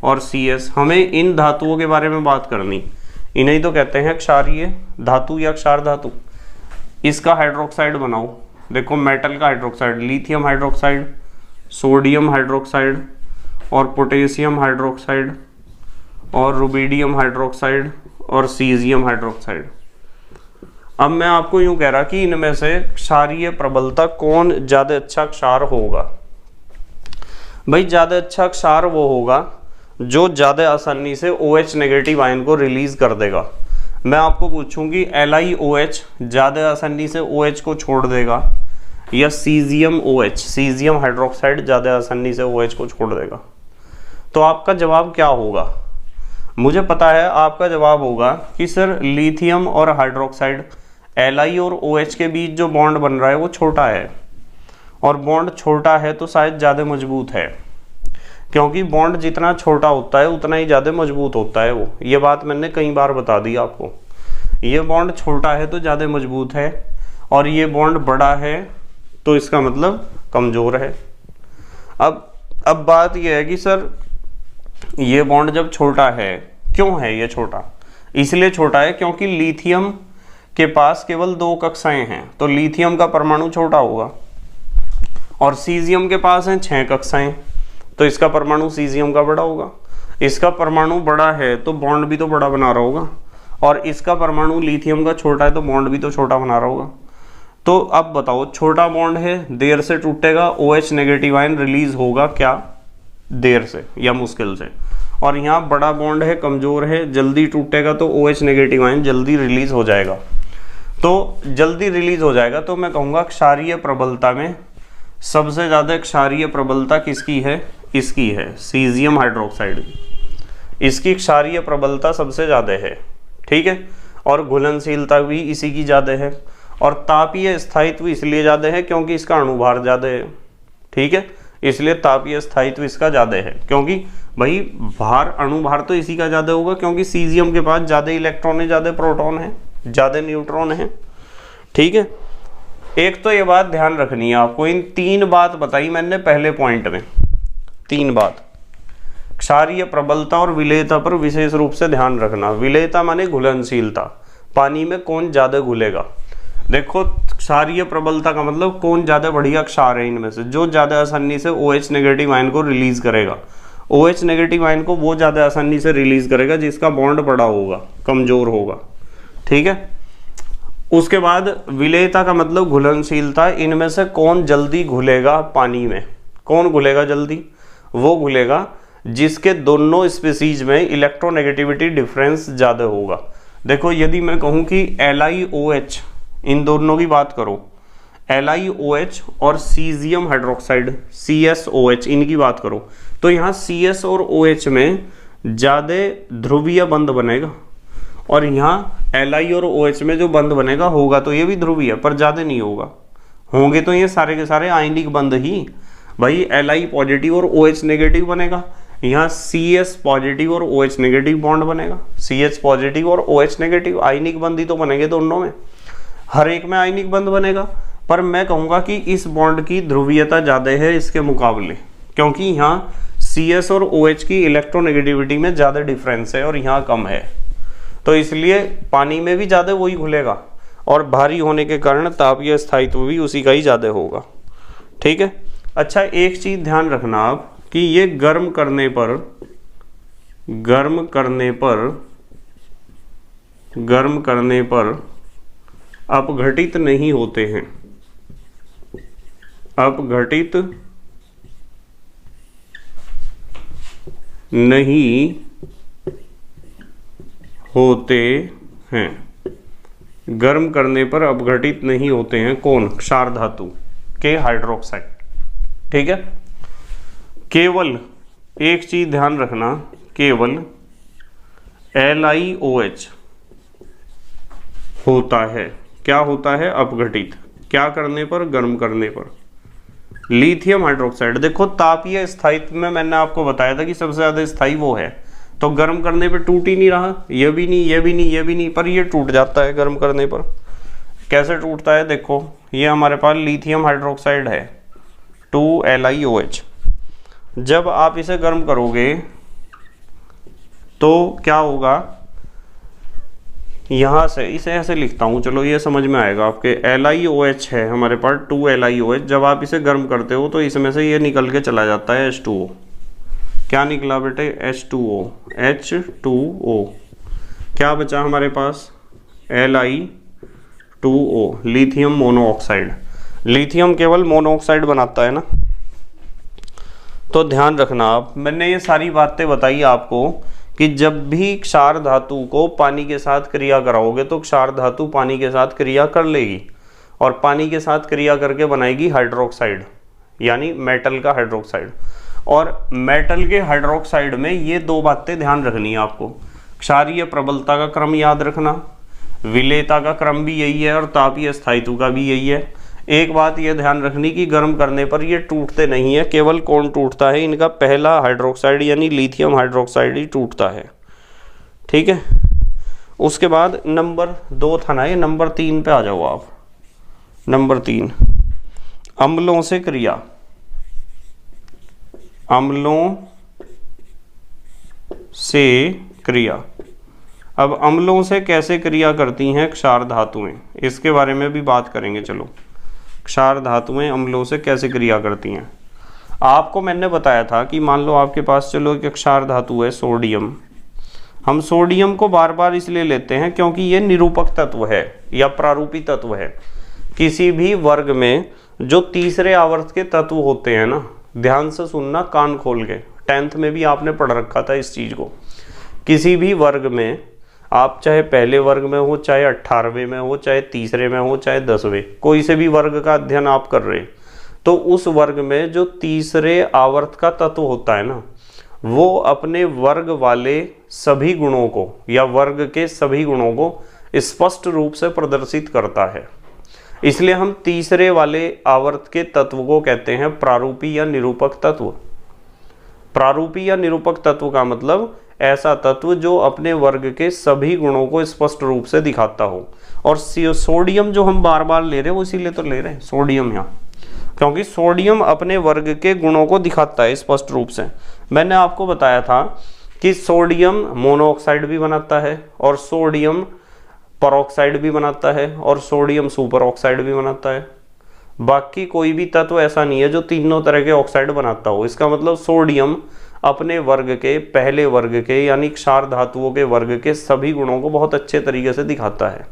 Speaker 1: और Cs, हमें इन धातुओं के बारे में बात करनी। इन्हें तो कहते हैं क्षारीय धातु या क्षार धातु। इसका हाइड्रोक्साइड बनाओ, देखो मेटल का hydroxide, lithium hydroxide, sodium hydroxide और पोटेशियम हाइड्रोक्साइड और रुबिडियम हाइड्रोक्साइड और सीजियम हाइड्रोक्साइड। अब मैं आपको यूं कह रहा कि इनमें से क्षारीय प्रबलता कौन ज्यादा अच्छा क्षार होगा? भाई ज्यादा अच्छा क्षार वो होगा जो ज्यादा आसानी से OH नेगेटिव आयन को रिलीज कर देगा। मैं आपको पूछूंगी LiOH ज्यादा आसानी से OH को छोड़ देगा या सीजियम OH, सीजियम हाइड्रोक्साइड ज्यादा आसानी से OH को छोड़ देगा? तो आपका जवाब क्या होगा? मुझे पता है आपका जवाब होगा कि सर लिथियम और हाइड्रोक्साइड, Li और OH के बीच जो बॉन्ड बन रहा है वो छोटा है, और बॉन्ड छोटा है तो शायद ज़्यादा मजबूत है, क्योंकि बॉन्ड जितना छोटा होता है उतना ही ज़्यादा मजबूत होता है वो। ये बात मैंने कई बार बता दी आपको। ये बॉन्ड छोटा है तो ज़्यादा मजबूत है, और ये बॉन्ड बड़ा है तो इसका मतलब कमज़ोर है। अब बात यह है कि सर ये बॉन्ड जब छोटा है, क्यों है ये छोटा? इसलिए छोटा है क्योंकि लिथियम के पास केवल 2 कक्षाएं हैं, तो लिथियम का परमाणु छोटा होगा, और सीजियम के पास हैं 6 कक्षाएं, तो इसका परमाणु सीजियम का बड़ा होगा। इसका परमाणु बड़ा है तो बॉन्ड भी तो बड़ा बना रहा होगा, और इसका परमाणु लिथियम का छोटा है तो बॉन्ड भी तो छोटा बना रहा होगा। तो अब बताओ, छोटा बॉन्ड है, देर से टूटेगा, OH नेगेटिव आयन रिलीज होगा क्या? देर से या मुश्किल से। और यहाँ बड़ा बॉन्ड है, कमजोर है, जल्दी टूटेगा तो OH नेगेटिव आयन जल्दी रिलीज हो जाएगा। तो जल्दी रिलीज हो जाएगा तो मैं कहूँगा क्षारीय प्रबलता में सबसे ज़्यादा क्षारीय प्रबलता किसकी है? इसकी है, सीजियम हाइड्रोक्साइड की। इसकी क्षारीय प्रबलता सबसे ज़्यादा है, ठीक है। और घुलनशीलता भी इसी की ज़्यादा है, और तापीय स्थायित्व इसलिए ज़्यादा है क्योंकि इसका अणुभार ज़्यादा है, ठीक है। इसलिए तापीय स्थायित्व इसका ज़्यादा है, क्योंकि भाई भार, अणुभार तो इसी का ज़्यादा होगा, क्योंकि सीजियम के पास ज़्यादा इलेक्ट्रॉन है, ज़्यादा प्रोटॉन है, ज़्यादा न्यूट्रॉन है, ठीक है। एक तो ये बात ध्यान रखनी है आपको, इन 3 बात बताई मैंने पहले पॉइंट में, 3 बात। क्षारीय प्रबलता और विलेयता पर विशेष रूप से ध्यान रखना। विलेयता माने घुलनशीलता, पानी में कौन ज्यादा घुलेगा। देखो, क्षारीय प्रबलता का मतलब कौन ज्यादा बढ़िया क्षार है इनमें से, जो ज्यादा आसानी से OH नेगेटिव आयन को रिलीज करेगा। OH नेगेटिव आयन को वो ज्यादा आसानी से रिलीज करेगा जिसका बॉन्ड बड़ा होगा, कमजोर होगा, ठीक है। उसके बाद विलेयता का मतलब घुलनशीलता, इनमें से कौन जल्दी घुलेगा पानी में। कौन घुलेगा जल्दी? वो घुलेगा जिसके दोनों स्पीसीज में इलेक्ट्रोनेगेटिविटी डिफरेंस ज़्यादा होगा। देखो, यदि मैं कहूँ कि LiOH, इन दोनों की बात करो, LiOH और सीजियम हाइड्रोक्साइड CSOH, इनकी बात करो, तो यहाँ CS और OH में ज़्यादा ध्रुवीय बंध बनेगा, और यहाँ Li और OH में जो बंध बनेगा होगा तो ये भी ध्रुवीय, पर ज़्यादा नहीं होगा। होंगे तो ये सारे के सारे आयनिक बंध ही, भाई Li पॉजिटिव और OH नेगेटिव बनेगा, यहाँ CS पॉजिटिव और OH नेगेटिव बॉन्ड बनेगा, CH पॉजिटिव और OH नेगेटिव, आयनिक बंध ही तो बनेंगे दोनों में, हर एक में आयनिक बंध बनेगा। पर मैं कहूँगा कि इस बॉन्ड की ध्रुवीयता ज़्यादा है इसके मुकाबले, क्योंकि यहाँ CS और OH की इलेक्ट्रोनेगेटिविटी में ज़्यादा डिफरेंस है और यहाँ कम है, तो इसलिए पानी में भी ज़्यादा वही घुलेगा, और भारी होने के कारण तापीय स्थायित्व भी उसी का ही ज़्यादा होगा, ठीक है। अच्छा, एक चीज़ ध्यान रखना आप कि ये गर्म करने पर अपघटित नहीं होते हैं, अपघटित नहीं होते हैं, गर्म करने पर अपघटित नहीं होते हैं। कौन? क्षार धातु के हाइड्रोक्साइड, ठीक है। केवल एक चीज ध्यान रखना, केवल LiOH होता है, क्या होता है? अपघटित। क्या करने पर? गर्म करने पर। लिथियम हाइड्रोक्साइड, देखो तापीय स्थायित्व में मैंने आपको बताया था कि सबसे ज्यादा स्थायी वो है, तो गर्म करने पे टूट ही नहीं रहा, ये भी नहीं, ये भी नहीं, ये भी नहीं, पर ये टूट जाता है गर्म करने पर। कैसे टूटता है? देखो, ये हमारे पास लिथियम हाइड्रोक्साइड है 2LiOH। जब आप इसे गर्म करोगे तो क्या होगा, यहाँ से इसे ऐसे लिखता हूँ, चलो ये समझ में आएगा आपके। LiOH है हमारे पास 2LiOH, जब आप इसे गर्म करते हो तो इसमें से ये निकल के चला जाता है H2O। क्या निकला बेटे? H2O। क्या बचा हमारे पास? Li2O, lithium monoxide. लिथियम केवल मोनोऑक्साइड बनाता है ना, तो ध्यान रखना आप। मैंने ये सारी बातें बताई आपको कि जब भी क्षार धातु को पानी के साथ क्रिया कराओगे तो क्षार धातु पानी के साथ क्रिया कर लेगी, और पानी के साथ क्रिया करके बनाएगी हाइड्रोक्साइड, यानी मेटल का हाइड्रोक्साइड। और मेटल के हाइड्रोक्साइड में ये 2 बातें ध्यान रखनी है आपको। क्षारीय प्रबलता का क्रम याद रखना, विलेयता का क्रम भी यही है, और तापीय स्थायित्व का भी यही है। एक बात ये ध्यान रखनी कि गर्म करने पर ये टूटते नहीं है, केवल कौन टूटता है? इनका पहला हाइड्रोक्साइड यानी लिथियम हाइड्रोक्साइड ही टूटता है, ठीक है। उसके बाद नंबर 2 था ना, ये नंबर 3 पे आ जाओ आप। नंबर 3, अम्लों से क्रिया। अम्लों से क्रिया। अब अम्लों से कैसे क्रिया करती हैं क्षार धातुएं, इसके बारे में भी बात करेंगे। चलो, क्षार धातुएं अम्लों से कैसे क्रिया करती हैं। आपको मैंने बताया था कि मान लो आपके पास चलो एक क्षार धातु है सोडियम। हम सोडियम को बार बार इसलिए लेते हैं क्योंकि ये निरूपक तत्व है या प्रारूपी तत्व है। किसी भी वर्ग में जो तीसरे आवर्त के तत्व होते हैं ना, ध्यान से सुनना कान खोल के, 10th में भी आपने पढ़ रखा था इस चीज़ को। किसी भी वर्ग में आप चाहे पहले वर्ग में हो, चाहे 18वें में हो, चाहे तीसरे में हो, चाहे 10वें, कोई से भी वर्ग का अध्ययन आप कर रहे हैं, तो उस वर्ग में जो तीसरे आवर्त का तत्व होता है ना, वो अपने वर्ग वाले सभी गुणों को या वर्ग के सभी गुणों को स्पष्ट रूप से प्रदर्शित करता है। इसलिए हम तीसरे वाले आवर्त के तत्व को कहते हैं प्रारूपी या निरूपक तत्व। प्रारूपी या निरूपक तत्व का मतलब ऐसा तत्व जो अपने वर्ग के सभी गुणों को स्पष्ट रूप से दिखाता हो। और सोडियम जो हम बार बार ले रहे हैं वो इसीलिए तो ले रहे हैं सोडियम यहाँ, क्योंकि सोडियम अपने वर्ग के गुणों को दिखाता है स्पष्ट रूप से। मैंने आपको बताया था कि सोडियम मोनोऑक्साइड भी बनाता है और सोडियम परऑक्साइड भी बनाता है और सोडियम सुपर ऑक्साइड भी बनाता है। बाकी कोई भी तत्व ऐसा नहीं है जो तीनों तरह के ऑक्साइड बनाता हो। इसका मतलब सोडियम अपने वर्ग के, पहले वर्ग के यानी क्षार धातुओं के वर्ग के सभी गुणों को बहुत अच्छे तरीके से दिखाता है।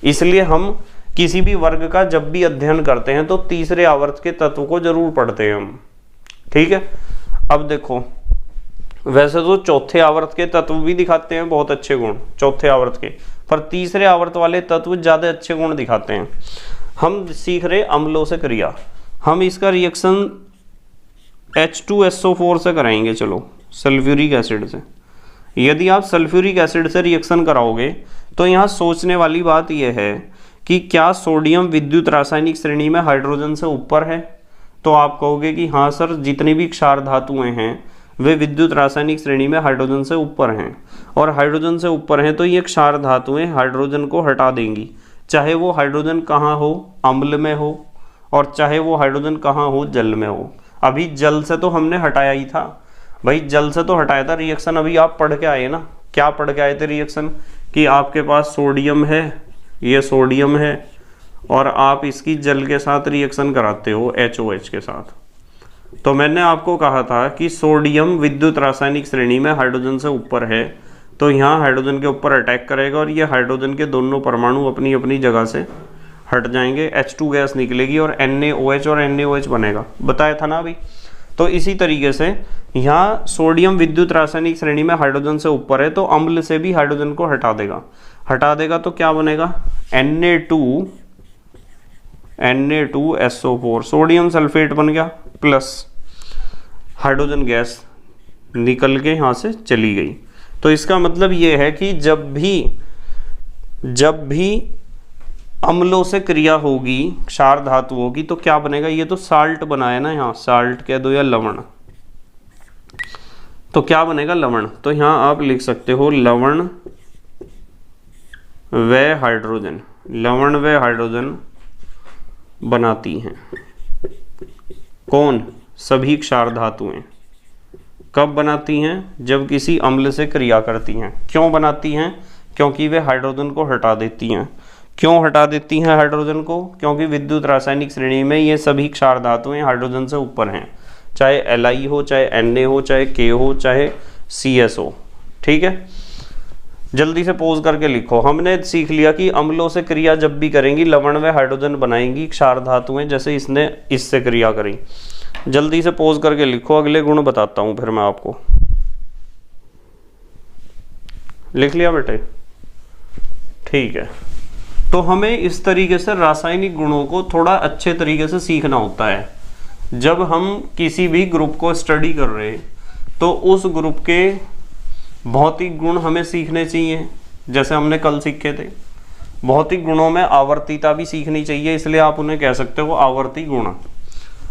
Speaker 1: इसलिए हम किसी भी वर्ग का जब भी अध्ययन करते हैं तो तीसरे आवर्त के तत्व को जरूर पढ़ते हैं हम, ठीक है। अब देखो, वैसे तो चौथे आवर्त के तत्व भी दिखाते हैं बहुत अच्छे गुण चौथे आवर्त के, पर तीसरे आवर्त वाले तत्व ज्यादा अच्छे गुण दिखाते हैं। हम सीख रहे अम्लों से क्रिया, हम इसका रिएक्शन H2SO4 से कराएंगे। चलो, सल्फ्यूरिक एसिड से। यदि आप सल्फ्यूरिक एसिड से रिएक्शन कराओगे तो यहाँ सोचने वाली बात यह है कि क्या सोडियम विद्युत रासायनिक श्रेणी में हाइड्रोजन से ऊपर है। तो आप कहोगे कि हाँ सर, जितनी भी क्षार धातुएं हैं वे विद्युत रासायनिक श्रेणी में हाइड्रोजन से ऊपर हैं, और हाइड्रोजन से ऊपर हैं तो ये क्षार धातुएं हाइड्रोजन को हटा देंगी, चाहे वो हाइड्रोजन कहाँ हो, अम्ल में हो, और चाहे वो हाइड्रोजन कहाँ हो, जल में हो। अभी जल से तो हमने हटाया ही था भाई, जल से तो हटाया था। रिएक्शन अभी आप पढ़ के आए ना, क्या पढ़ के आए थे रिएक्शन, कि आपके पास सोडियम है, ये सोडियम है, और आप इसकी जल के साथ रिएक्शन कराते हो HOH के साथ। तो मैंने आपको कहा था कि सोडियम विद्युत रासायनिक श्रेणी में हाइड्रोजन से ऊपर है, तो यहाँ हाइड्रोजन के ऊपर अटैक करेगा और ये हाइड्रोजन के दोनों परमाणु अपनी अपनी जगह से हट जाएंगे, H2 गैस निकलेगी और NaOH और NaOH बनेगा, बताया था ना अभी। तो इसी तरीके से यहाँ सोडियम विद्युत रासायनिक श्रेणी में हाइड्रोजन से ऊपर है तो अम्ल से भी हाइड्रोजन को हटा देगा तो क्या बनेगा, Na2SO4, सोडियम सल्फेट बन गया, प्लस हाइड्रोजन गैस निकल के यहाँ से चली गई। तो इसका मतलब ये है कि जब भी अम्लों से क्रिया होगी क्षार धातुओं की तो क्या बनेगा, ये तो साल्ट बनाया ना, यहाँ साल्ट कह दो या लवण, तो क्या बनेगा, लवण। तो यहाँ आप लिख सकते हो लवण व हाइड्रोजन, लवण व हाइड्रोजन बनाती हैं कौन, सभी क्षार धातुएं। कब बनाती हैं, जब किसी अम्ल से क्रिया करती हैं। क्यों बनाती हैं, क्योंकि वे हाइड्रोजन को हटा देती हैं। क्यों हटा देती हैं हाइड्रोजन को, क्योंकि विद्युत रासायनिक श्रेणी में ये सभी क्षार धातुएं हाइड्रोजन से ऊपर हैं, चाहे Li हो, चाहे Na हो, चाहे K हो, चाहे CS हो, ठीक है। जल्दी से पोज करके लिखो। हमने सीख लिया कि अम्लों से क्रिया जब भी करेंगी लवण व हाइड्रोजन बनाएंगी क्षार धातुएं, जैसे इसने इससे क्रिया करी। जल्दी से पोज करके लिखो, अगले गुण बताता हूं फिर मैं आपको। लिख लिया बेटे, ठीक है। तो हमें इस तरीके से रासायनिक गुणों को थोड़ा अच्छे तरीके से सीखना होता है। जब हम किसी भी ग्रुप को स्टडी कर रहे हैं तो उस ग्रुप के भौतिक गुण हमें सीखने चाहिए, जैसे हमने कल सीखे थे। भौतिक गुणों में आवर्तीता भी सीखनी चाहिए, इसलिए आप उन्हें कह सकते हो आवर्ती गुण।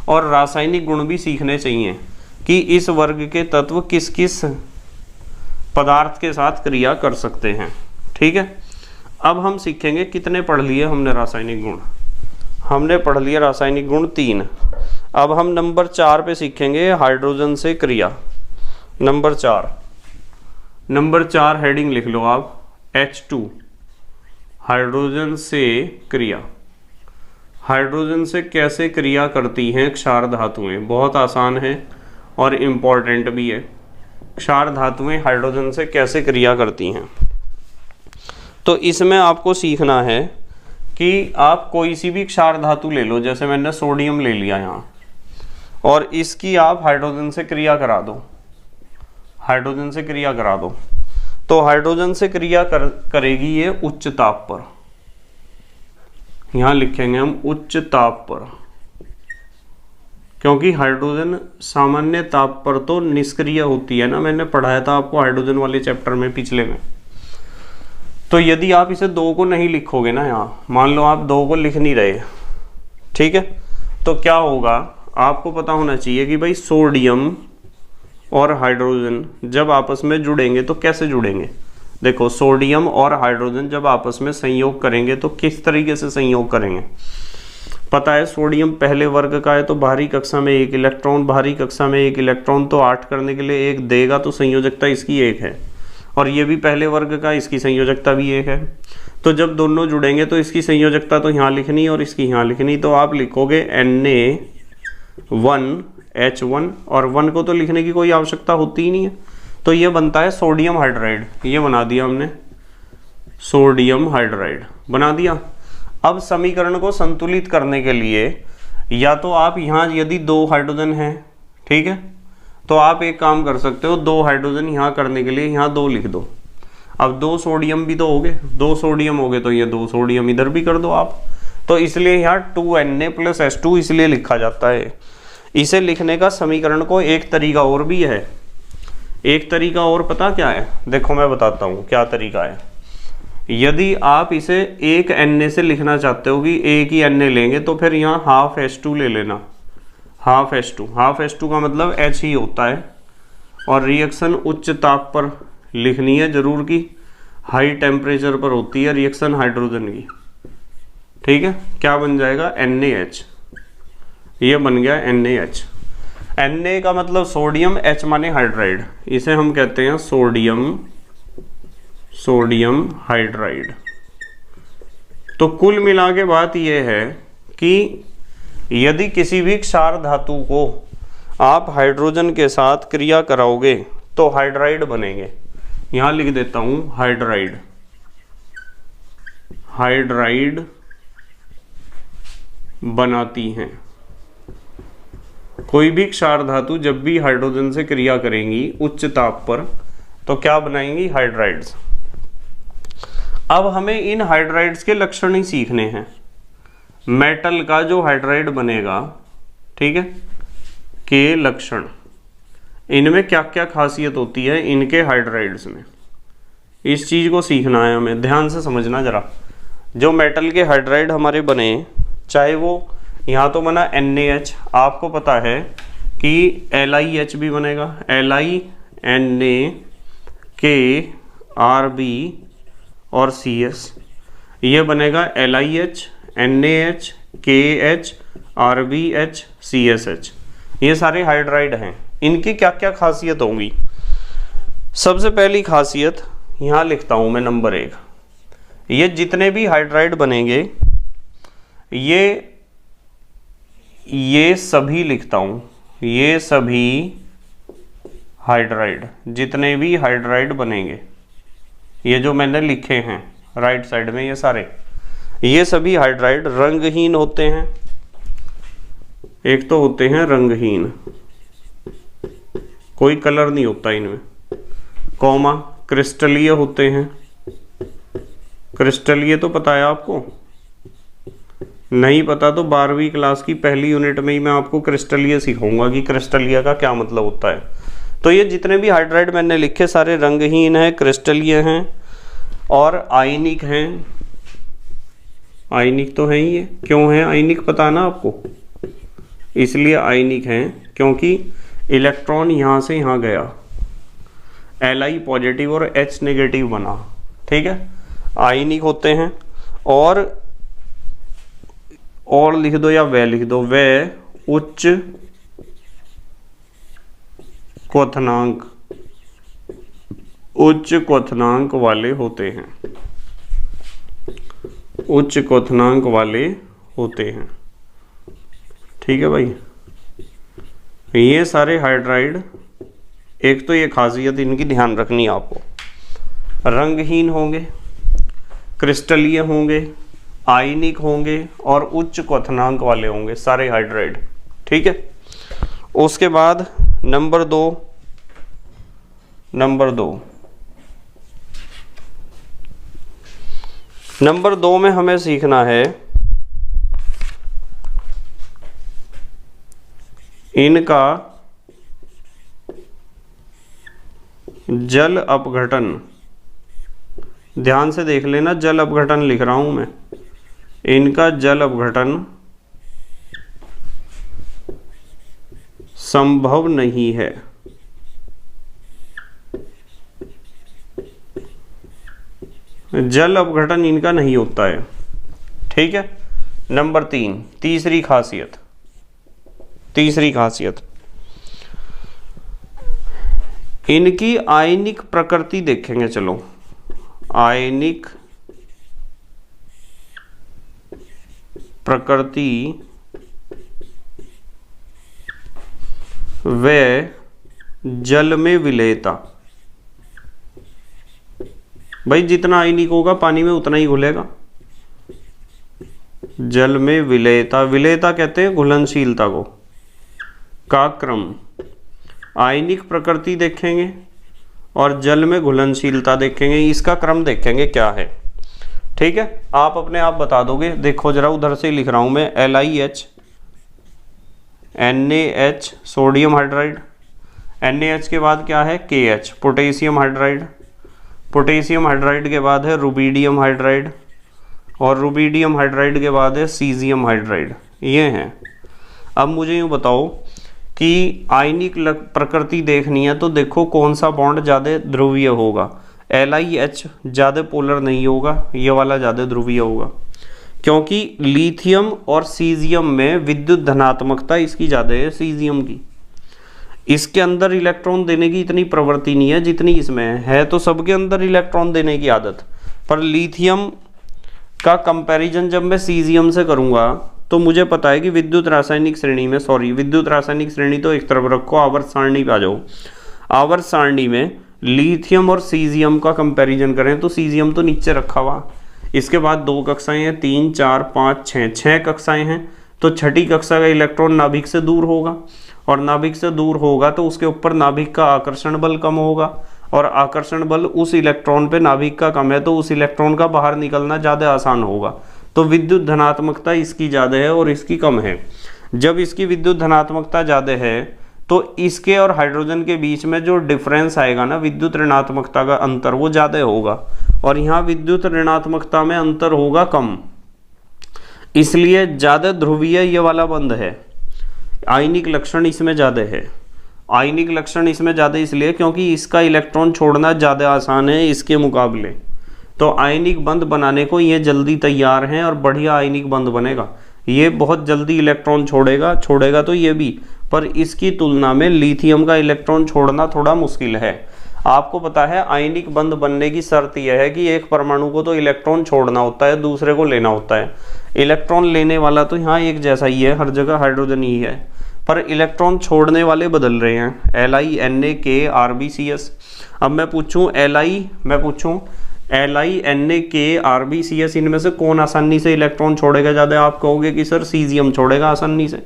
Speaker 1: और रासायनिक गुण भी सीखने चाहिए कि इस वर्ग के तत्व किस किस पदार्थ के साथ क्रिया कर सकते हैं, ठीक है। अब हम सीखेंगे, कितने पढ़ लिए हमने रासायनिक गुण, हमने पढ़ लिए रासायनिक गुण 3। अब हम नंबर 4 पे सीखेंगे हाइड्रोजन से क्रिया। नंबर 4 हेडिंग लिख लो आप, H2, हाइड्रोजन से क्रिया। हाइड्रोजन से कैसे क्रिया करती हैं क्षार धातुएं? बहुत आसान है और इम्पॉर्टेंट भी है। क्षार धातुएं हाइड्रोजन से कैसे क्रिया करती हैं? तो इसमें आपको सीखना है कि आप कोई सी भी क्षार धातु ले लो, जैसे मैंने सोडियम ले लिया यहाँ, और इसकी आप हाइड्रोजन से क्रिया करा दो, हाइड्रोजन से क्रिया करा दो, तो हाइड्रोजन से क्रिया करेगी ये उच्च ताप पर। यहाँ लिखेंगे हम उच्च ताप पर, क्योंकि हाइड्रोजन सामान्य ताप पर तो निष्क्रिय होती है ना, मैंने पढ़ाया था आपको हाइड्रोजन वाले चैप्टर में पिछले में। तो यदि आप इसे 2 को नहीं लिखोगे ना, यहाँ मान लो आप 2 को लिख नहीं रहे, ठीक है, तो क्या होगा, आपको पता होना चाहिए कि भाई सोडियम और हाइड्रोजन जब आपस में जुड़ेंगे तो कैसे जुड़ेंगे। देखो, सोडियम और हाइड्रोजन जब आपस में संयोग करेंगे तो किस तरीके से संयोग करेंगे पता है। सोडियम पहले वर्ग का है तो बाहरी कक्षा में 1 इलेक्ट्रॉन, बाहरी कक्षा में 1 इलेक्ट्रॉन, तो 8 करने के लिए 1 देगा, तो संयोजकता इसकी 1 है। और ये भी पहले वर्ग का, इसकी संयोजकता भी 1 है। तो जब दोनों जुड़ेंगे तो इसकी संयोजकता तो यहाँ लिखनी और इसकी यहाँ लिखनी, तो आप लिखोगे Na1H1, और 1 को तो लिखने की कोई आवश्यकता होती ही नहीं है। तो ये बनता है सोडियम हाइड्राइड, ये बना दिया हमने, सोडियम हाइड्राइड बना दिया। अब समीकरण को संतुलित करने के लिए या तो आप यहाँ यदि 2 हाइड्रोजन हैं, ठीक है, तो आप एक काम कर सकते हो, 2 हाइड्रोजन यहाँ करने के लिए यहाँ 2 लिख दो। अब 2 सोडियम भी तो हो गए, 2 सोडियम हो गए, तो ये 2 सोडियम इधर भी कर दो आप। तो इसलिए यहाँ 2Na+H2 इसलिए लिखा जाता है। इसे लिखने का समीकरण को एक तरीका और भी है। एक तरीका और पता क्या है? देखो मैं बताता हूँ क्या तरीका है। यदि आप इसे एक Na से लिखना चाहते हो कि एक ही Na लेंगे, तो फिर यहाँ हाफ H2 ले लेना, हाफ H2 का मतलब H ही होता है। और रिएक्शन उच्च ताप पर लिखनी है जरूर की, हाई टेम्परेचर पर होती है रिएक्शन हाइड्रोजन की, ठीक है। क्या बन जाएगा? NaH, ये बन गया NaH। Na का मतलब सोडियम, H माने हाइड्राइड, इसे हम कहते हैं सोडियम हाइड्राइड। तो कुल मिला के बात यह है कि यदि किसी भी क्षार धातु को आप हाइड्रोजन के साथ क्रिया कराओगे तो हाइड्राइड बनेंगे। यहां लिख देता हूं हाइड्राइड, हाइड्राइड बनाती हैं। कोई भी क्षार धातु जब भी हाइड्रोजन से क्रिया करेंगी उच्च ताप पर तो क्या बनाएंगी? हाइड्राइड्स। अब हमें इन हाइड्राइड्स के लक्षण ही सीखने हैं। मेटल का जो हाइड्राइड बनेगा, ठीक है, के लक्षण, इनमें क्या क्या खासियत होती है इनके हाइड्राइड्स में, इस चीज को सीखना है हमें। ध्यान से समझना जरा। जो मेटल के हाइड्राइड हमारे बने, चाहे वो यहाँ तो बना NaH, आपको पता है कि LiH भी बनेगा, LiNaKRb और CS, ये बनेगा LiH NaH KH RbH CSH। ये सारे हाइड्राइड हैं। इनकी क्या क्या खासियत होंगी? सबसे पहली खासियत यहाँ लिखता हूँ मैं, नंबर 1, ये जितने भी हाइड्राइड बनेंगे, ये सभी लिखता हूँ, ये सभी हाइड्राइड, जितने भी हाइड्राइड बनेंगे, ये जो मैंने लिखे हैं राइट साइड में, ये सारे, ये सभी हाइड्राइड रंगहीन होते हैं। एक तो होते हैं रंगहीन, कोई कलर नहीं होता इनमें, कॉमा क्रिस्टलीय होते हैं। क्रिस्टलीय तो पता है आपको? नहीं पता तो 12वीं क्लास की पहली यूनिट में ही मैं आपको क्रिस्टलीय सिखाऊंगा कि क्रिस्टलीय का क्या मतलब होता है। तो ये जितने भी हाइड्राइड मैंने लिखे सारे रंगहीन हैं, क्रिस्टलीय हैं और आयनिक हैं। आयनिक तो है ही, ये क्यों है आयनिक पता है ना आपको? इसलिए आयनिक हैं क्योंकि इलेक्ट्रॉन यहाँ से यहाँ गया, Li पॉजिटिव और H नेगेटिव बना, ठीक है, आयनिक होते हैं। और लिख दो या वे लिख दो, वे उच्च क्वथनांक वाले होते हैं, उच्च क्वथनांक वाले होते हैं। ठीक है भाई। ये सारे हाइड्राइड, एक तो ये खासियत इनकी ध्यान रखनी है आपको, रंगहीन होंगे, क्रिस्टलीय होंगे, आयनिक होंगे और उच्च क्वथनांक वाले होंगे सारे हाइड्राइड। ठीक है। उसके बाद नंबर दो में हमें सीखना है इनका जल अपघटन। ध्यान से देख लेना, जल अपघटन लिख रहा हूं मैं। इनका जल अपघटन संभव नहीं है। जल अपघटन इनका नहीं होता है। ठीक है। नंबर 3, तीसरी खासियत इनकी आयनिक प्रकृति देखेंगे। चलो, आयनिक प्रकृति व जल में विलेयता। भाई जितना आयनिक होगा पानी में उतना ही घुलेगा। जल में विलेयता, विलेयता कहते हैं घुलनशीलता को, का क्रम। आयनिक प्रकृति देखेंगे और जल में घुलनशीलता देखेंगे, इसका क्रम देखेंगे क्या है। ठीक है। आप अपने आप बता दोगे। देखो जरा, उधर से लिख रहा हूं मैं, LiH NaH sodium hydride, NaH के बाद क्या है, KH potassium hydride, potassium hydride के बाद है रुबीडियम हाइड्राइड, और रुबीडियम हाइड्राइड के बाद है सीजियम हाइड्राइड। ये हैं। अब मुझे यूँ बताओ कि आयनिक प्रकृति देखनी है तो देखो कौन सा बॉन्ड ज़्यादा ध्रुवीय होगा। LiH ज़्यादा पोलर नहीं होगा, ये वाला ज़्यादा ध्रुवीय होगा, क्योंकि लिथियम और सीजियम में विद्युत धनात्मकता इसकी ज़्यादा है, सीजियम की। इसके अंदर इलेक्ट्रॉन देने की इतनी प्रवृत्ति नहीं है जितनी इसमें है। तो सबके अंदर इलेक्ट्रॉन देने की आदत, पर लिथियम का कंपैरिजन जब मैं सीजियम से करूँगा तो मुझे पता है कि विद्युत रासायनिक श्रेणी तो एक तरफ रखो, आवर्त सारणी पे आ जाओ। आवर्त सारणी में लिथियम और सीजियम का कंपैरिजन करें तो सीजियम तो नीचे रखा हुआ। इसके बाद 2 कक्षाएं हैं, 3, 4, 5, 6 कक्षाएं हैं। तो छठी कक्षा का इलेक्ट्रॉन नाभिक से दूर होगा, और नाभिक से दूर होगा तो उसके ऊपर नाभिक का आकर्षण बल कम होगा, और आकर्षण बल उस इलेक्ट्रॉन पे नाभिक का कम है तो उस इलेक्ट्रॉन का बाहर निकलना ज़्यादा आसान होगा। तो विद्युत धनात्मकता इसकी ज़्यादा है और इसकी कम है। जब इसकी विद्युत धनात्मकता ज़्यादा है तो इसके और हाइड्रोजन के बीच में जो डिफरेंस आएगा ना, विद्युत ऋणात्मकता का अंतर, वो ज़्यादा होगा, और यहाँ विद्युत ऋणात्मकता में अंतर होगा कम। इसलिए ज़्यादा ध्रुवीय ये वाला बंध है। आयनिक लक्षण इसमें ज़्यादा है। आयनिक लक्षण इसमें ज़्यादा इसलिए क्योंकि इसका इलेक्ट्रॉन छोड़ना ज़्यादा आसान है इसके मुकाबले। तो आयनिक बंध बनाने को ये जल्दी तैयार हैं और बढ़िया आयनिक बंध बनेगा। ये बहुत जल्दी इलेक्ट्रॉन छोड़ेगा तो ये भी, पर इसकी तुलना में लिथियम का इलेक्ट्रॉन छोड़ना थोड़ा मुश्किल है। आपको पता है आयनिक बंध बनने की शर्त यह है कि एक परमाणु को तो इलेक्ट्रॉन छोड़ना होता है, दूसरे को लेना होता है। इलेक्ट्रॉन लेने वाला तो यहाँ एक जैसा ही है, हर जगह हाइड्रोजन ही है, पर इलेक्ट्रॉन छोड़ने वाले बदल रहे हैं। Li Na K RbCs। अब मैं पूछूं Li Na K RbCs, इनमें से कौन आसानी से इलेक्ट्रॉन छोड़ेगा ज़्यादा? आप कहोगे कि सर सीजियम छोड़ेगा आसानी से।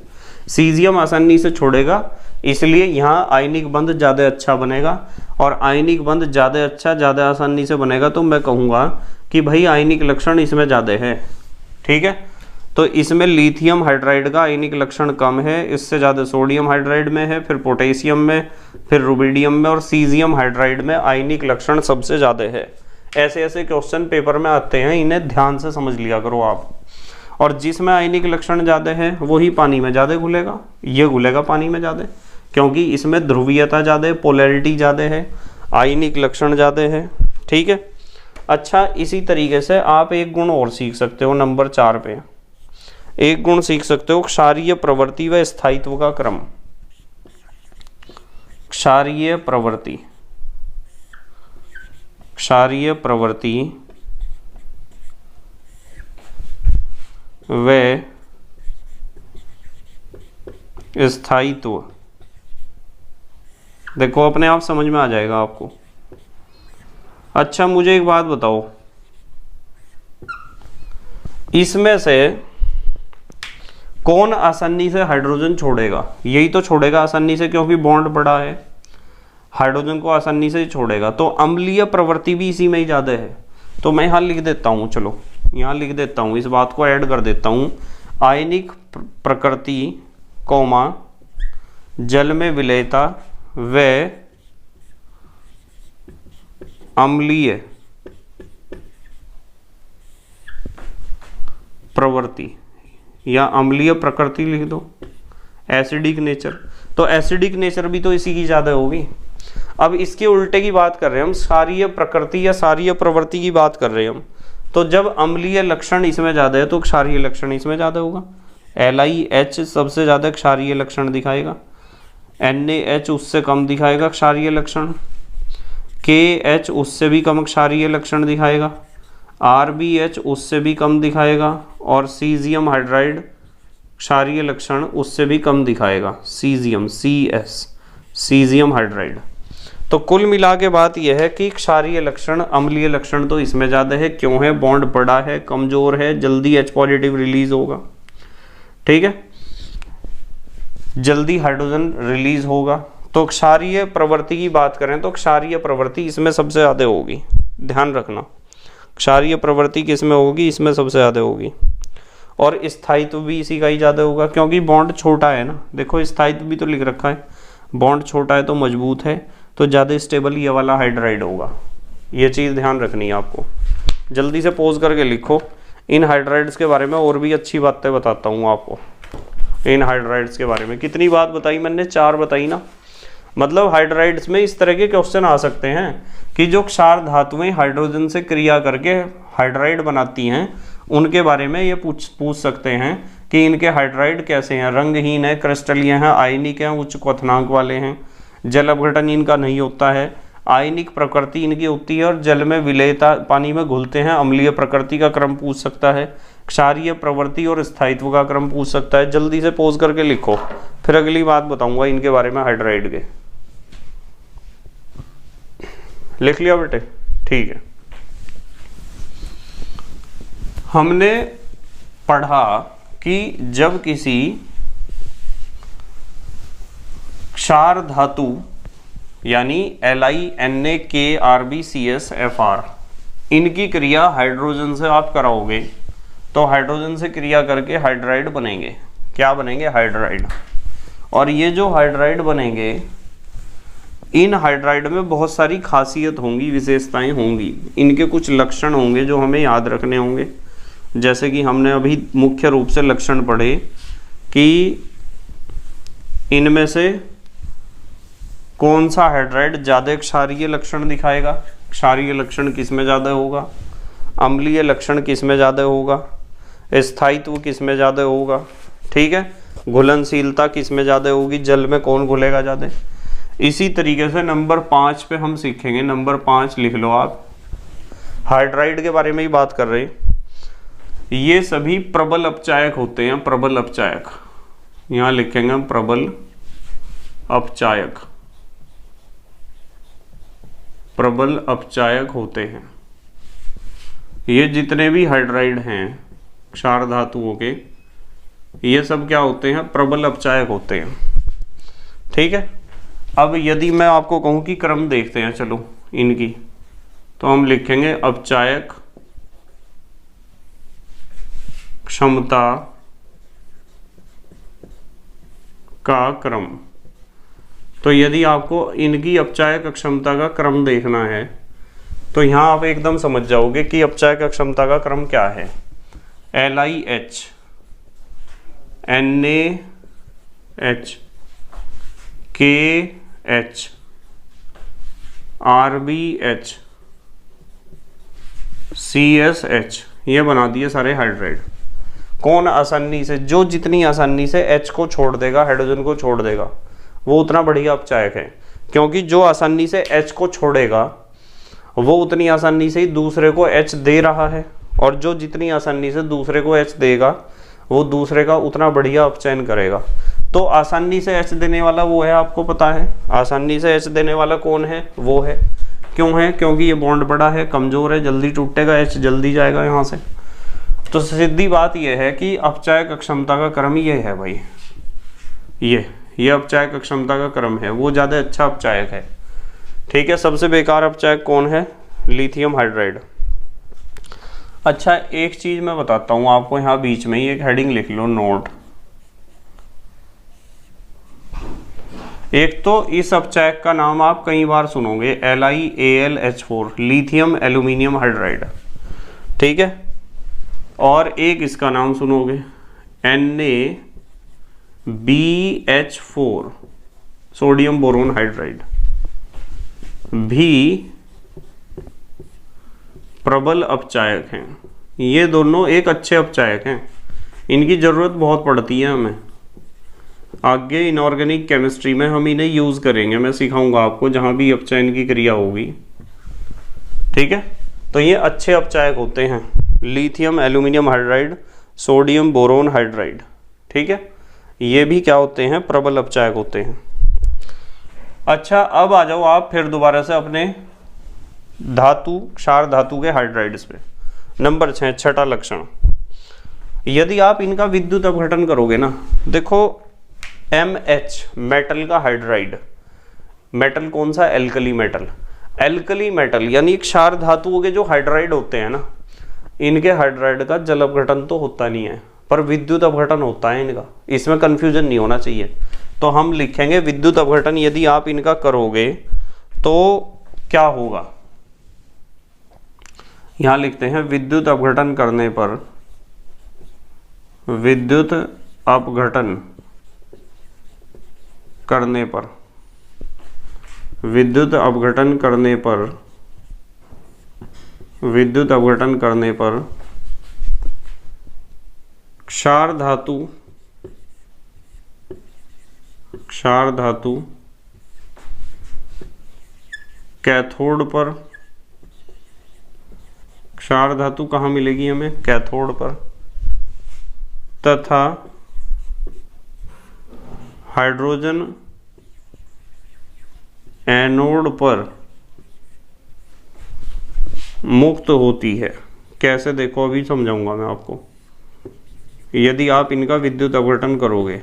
Speaker 1: सीजियम आसानी से छोड़ेगा, इसलिए यहाँ आयनिक बंध ज़्यादा अच्छा बनेगा, और आयनिक बंध ज़्यादा आसानी से बनेगा तो मैं कहूँगा कि भाई आयनिक लक्षण इसमें ज़्यादा है। ठीक है। तो इसमें लिथियम हाइड्राइड का आयनिक लक्षण कम है, इससे ज़्यादा सोडियम हाइड्राइड में है, फिर पोटेशियम में, फिर रुबिडियम में, और सीजियम हाइड्राइड में आयनिक लक्षण सबसे ज़्यादा है। ऐसे ऐसे क्वेश्चन पेपर में आते हैं, इन्हें ध्यान से समझ लिया करो आप। और जिसमें आयनिक लक्षण ज़्यादा है वही पानी में ज़्यादा घुलेगा, ये घुलेगा पानी में ज़्यादा, क्योंकि इसमें ध्रुवीयता ज़्यादा है, पोलैरिटी ज़्यादा है, आयनिक लक्षण ज़्यादा है। ठीक है। अच्छा, इसी तरीके से आप एक गुण और सीख सकते हो। नंबर 4 पे एक गुण सीख सकते हो, क्षारीय प्रवृत्ति व स्थायित्व का क्रम। क्षारीय प्रवृत्ति व स्थायित्व, देखो अपने आप समझ में आ जाएगा आपको। अच्छा मुझे एक बात बताओ, इसमें से कौन आसानी से हाइड्रोजन छोड़ेगा? यही तो छोड़ेगा आसानी से, क्योंकि बॉन्ड बड़ा है, हाइड्रोजन को आसानी से छोड़ेगा। तो अम्लीय प्रवृत्ति भी इसी में ही ज़्यादा है। तो मैं यहाँ लिख देता हूँ, चलो यहाँ लिख देता हूँ, इस बात को ऐड कर देता हूँ। आयनिक प्रकृति कौमा जल में विलयता व अम्लीय प्रवृत्ति, या अम्लीय प्रकृति लिख दो, एसिडिक नेचर। तो एसिडिक नेचर भी तो इसी की ज़्यादा होगी। अब इसके उल्टे की बात कर रहे हैं हम, क्षारीय प्रकृति या क्षारीय प्रवृत्ति की बात कर रहे हैं हम। तो जब अम्लीय लक्षण इसमें ज़्यादा है तो क्षारीय लक्षण इसमें ज़्यादा होगा। LiH सबसे ज़्यादा क्षारीय लक्षण दिखाएगा, NaH उससे कम दिखाएगा क्षारीय लक्षण, KH उससे भी कम क्षारीय लक्षण दिखाएगा, RbH उससे भी कम दिखाएगा, और सीजियम हाइड्राइड क्षारीय लक्षण उससे भी कम दिखाएगा, सीजियम CS सीजियम हाइड्राइड। तो कुल मिला के बात यह है कि क्षारीय लक्षण अम्लीय लक्षण तो इसमें ज़्यादा है। क्यों है? बॉन्ड बड़ा है, कमज़ोर है, जल्दी H पॉजिटिव रिलीज होगा, ठीक है, जल्दी हाइड्रोजन रिलीज होगा। तो क्षारीय प्रवृत्ति की बात करें तो क्षारीय प्रवृत्ति इसमें सबसे ज़्यादा होगी, ध्यान रखना। क्षारीय प्रवृत्ति किस में होगी? इसमें सबसे ज़्यादा होगी। और स्थायित्व भी इसी का ही ज़्यादा होगा, क्योंकि बॉन्ड छोटा है ना। देखो स्थायित्व भी तो लिख रखा है, बॉन्ड छोटा है तो मजबूत है, तो ज़्यादा स्टेबल ये वाला हाइड्राइड होगा। ये चीज़ ध्यान रखनी है आपको। जल्दी से पोज करके लिखो। इन हाइड्राइड्स के बारे में और भी अच्छी बातें बताता हूँ आपको। इन हाइड्राइड्स के बारे में कितनी बात बताई मैंने? 4 बताई ना। मतलब हाइड्राइड्स में इस तरह के क्वेश्चन आ सकते हैं कि जो क्षार धातुएं हाइड्रोजन से क्रिया करके हाइड्राइड बनाती हैं, उनके बारे में ये पूछ सकते हैं कि इनके हाइड्राइड कैसे हैं, रंगहीन है, क्रिस्टलीय हैं, आयनिक हैं, उच्च क्वथनांक वाले हैं, जल अपघटन इनका नहीं होता है, आयनिक प्रकृति इनकी होती है, और जल में विलयता, पानी में घुलते हैं। अम्लीय प्रकृति का क्रम पूछ सकता है, क्षारीय प्रवृत्ति और स्थायित्व का क्रम पूछ सकता है। जल्दी से पोज करके लिखो, फिर अगली बात बताऊंगा इनके बारे में हाइड्राइड के। लिख लिया बेटे? ठीक है। हमने पढ़ा कि जब किसी क्षार धातु यानी LiNaKRbCsFr इनकी क्रिया हाइड्रोजन से आप कराओगे तो हाइड्रोजन से क्रिया करके हाइड्राइड बनेंगे। क्या बनेंगे? हाइड्राइड। और ये जो हाइड्राइड बनेंगे, इन हाइड्राइड में बहुत सारी खासियत होंगी, विशेषताएं होंगी, इनके कुछ लक्षण होंगे जो हमें याद रखने होंगे। जैसे कि हमने अभी मुख्य रूप से लक्षण पढ़े कि इनमें से कौन सा हाइड्राइड ज़्यादा क्षारीय लक्षण दिखाएगा, क्षारीय लक्षण किस में ज़्यादा होगा, अम्लीय लक्षण किस में ज़्यादा होगा, स्थायित्व किस में ज़्यादा होगा, ठीक है, घुलनशीलता किस में ज़्यादा होगी, जल में कौन घुलेगा ज़्यादा। इसी तरीके से नंबर 5 पे हम सीखेंगे। नंबर 5 लिख लो आप। हाइड्राइड के बारे में ही बात कर रहे हैं। ये सभी प्रबल अपचायक होते हैं, प्रबल अपचायक। यहाँ लिखेंगे हम प्रबल अपचायक, प्रबल अपचायक होते हैं। ये जितने भी हाइड्राइड हैं क्षार धातुओं के, ये सब क्या होते हैं? प्रबल अपचायक होते हैं, ठीक है। अब यदि मैं आपको कहूं कि क्रम देखते हैं चलो इनकी, तो हम लिखेंगे अपचायक क्षमता का क्रम। तो यदि आपको इनकी अपचायक क्षमता का क्रम देखना है तो यहाँ आप एकदम समझ जाओगे कि अपचायक क्षमता का क्रम क्या है। LiH, NaH, KH, RbH, CSH, ये बना दिए सारे हाइड्राइड। कौन आसानी से, जो जितनी आसानी से H को छोड़ देगा, हाइड्रोजन को छोड़ देगा, वो उतना बढ़िया अपचायक है। क्योंकि जो आसानी से H को छोड़ेगा वो उतनी आसानी से ही दूसरे को H दे रहा है, और जो जितनी आसानी से दूसरे को H देगा वो दूसरे का उतना बढ़िया अपचयन करेगा। तो आसानी से H देने वाला वो है, आपको पता है आसानी से H देने वाला कौन है, वो है। क्यों है? क्योंकि ये बॉन्ड बड़ा है, कमजोर है, जल्दी टूटेगा, H जल्दी जाएगा यहाँ से। तो सीधी बात ये है कि अपचायक अक्षमता का क्रम ये है भाई, ये अपचायक अक्षमता का क्रम है, वो ज़्यादा अच्छा अपचायक है। ठीक है, सबसे बेकार अपचायक कौन है? Lithium hydride. अच्छा, एक चीज मैं बताता हूं आपको, यहाँ बीच में ही एक हेडिंग लिख लो, नोट। एक तो इस अपचायक का नाम आप कई बार सुनोगे, LiAlH4, लिथियम एल्यूमिनियम हाइड्राइड। ठीक है, और एक इसका नाम सुनोगे NaBH4, सोडियम बोरोन हाइड्राइड, भी प्रबल अपचायक हैं। ये दोनों एक अच्छे अपचायक हैं, इनकी ज़रूरत बहुत पड़ती है हमें। आगे इनऑर्गेनिक केमिस्ट्री में हम इन्हें यूज़ करेंगे, मैं सिखाऊंगा आपको जहाँ भी अपचयन की क्रिया होगी। ठीक है, तो ये अच्छे अपचायक होते हैं, lithium aluminium hydride, sodium boron hydride. ठीक है, ये भी क्या होते हैं? प्रबल अपचायक होते हैं। अच्छा, अब आ जाओ आप फिर दोबारा से अपने धातु, क्षार धातु के हाइड्राइड्स पे। नंबर 6, छठा लक्षण। यदि आप इनका विद्युत अपघटन करोगे ना, देखो MH मेटल का हाइड्राइड, मेटल कौन सा? Alkali metal. एल्कली मेटल यानी क्षार धातुओं के जो हाइड्राइड होते हैं ना, इनके हाइड्राइड का जल अपघटन तो होता नहीं है, पर विद्युत अपघटन होता है इनका। इसमें कंफ्यूजन नहीं होना चाहिए। तो हम लिखेंगे विद्युत अपघटन यदि आप इनका करोगे तो क्या होगा। यहां लिखते हैं विद्युत अपघटन करने पर, विद्युत अपघटन करने पर, विद्युत अपघटन करने पर, विद्युत अपघटन करने पर क्षार धातु, क्षार धातु कैथोड पर, क्षार धातु कहाँ मिलेगी हमें? कैथोड पर, तथा हाइड्रोजन एनोड पर मुक्त होती है। कैसे? देखो अभी समझाऊंगा मैं आपको। यदि आप इनका विद्युत अपघटन करोगे,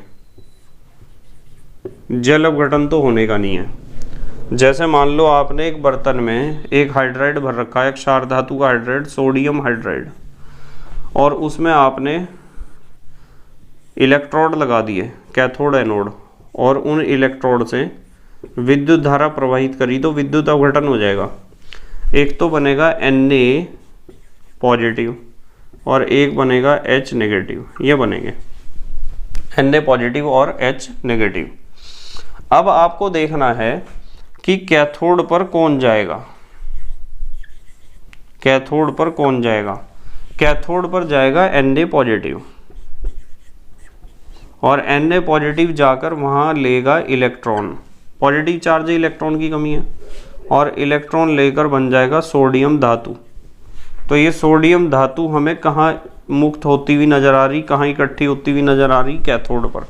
Speaker 1: जल अपघटन तो होने का नहीं है। जैसे मान लो आपने एक बर्तन में एक हाइड्राइड भर रखा है, क्षार धातु का हाइड्राइड, सोडियम हाइड्राइड, और उसमें आपने इलेक्ट्रोड लगा दिए, कैथोड एनोड, और उन इलेक्ट्रोड से विद्युत धारा प्रवाहित करी, तो विद्युत अपघटन हो जाएगा। एक तो बनेगा Na पॉजिटिव और एक बनेगा H नेगेटिव, ये बनेंगे Na पॉजिटिव और H नेगेटिव। अब आपको देखना है कि कैथोड पर कौन जाएगा, कैथोड पर कौन जाएगा। कैथोड पर जाएगा Na पॉजिटिव, और Na पॉजिटिव जाकर वहां लेगा इलेक्ट्रॉन, पॉजिटिव चार्ज है, इलेक्ट्रॉन की कमी है, और इलेक्ट्रॉन लेकर बन जाएगा सोडियम धातु। तो ये सोडियम धातु हमें कहाँ मुक्त होती हुई नजर आ रही, कहाँ इकट्ठी होती हुई नजर आ रही? कैथोड पर।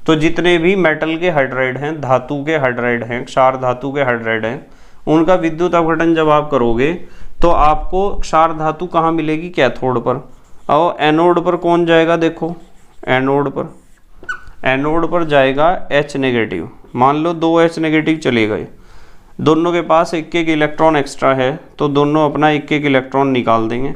Speaker 1: तो जितने भी मेटल के हाइड्राइड हैं, धातु के हाइड्राइड हैं, क्षार धातु के हाइड्राइड हैं, उनका विद्युत अपघटन जब आप करोगे तो आपको क्षार धातु कहाँ मिलेगी? कैथोड पर। और एनोड पर कौन जाएगा? देखो एनोड पर, एनोड पर जाएगा H नेगेटिव। मान लो 2 H नेगेटिव चले गए, दोनों के पास एक एक इलेक्ट्रॉन एक्स्ट्रा है, तो दोनों अपना एक एक इलेक्ट्रॉन निकाल देंगे,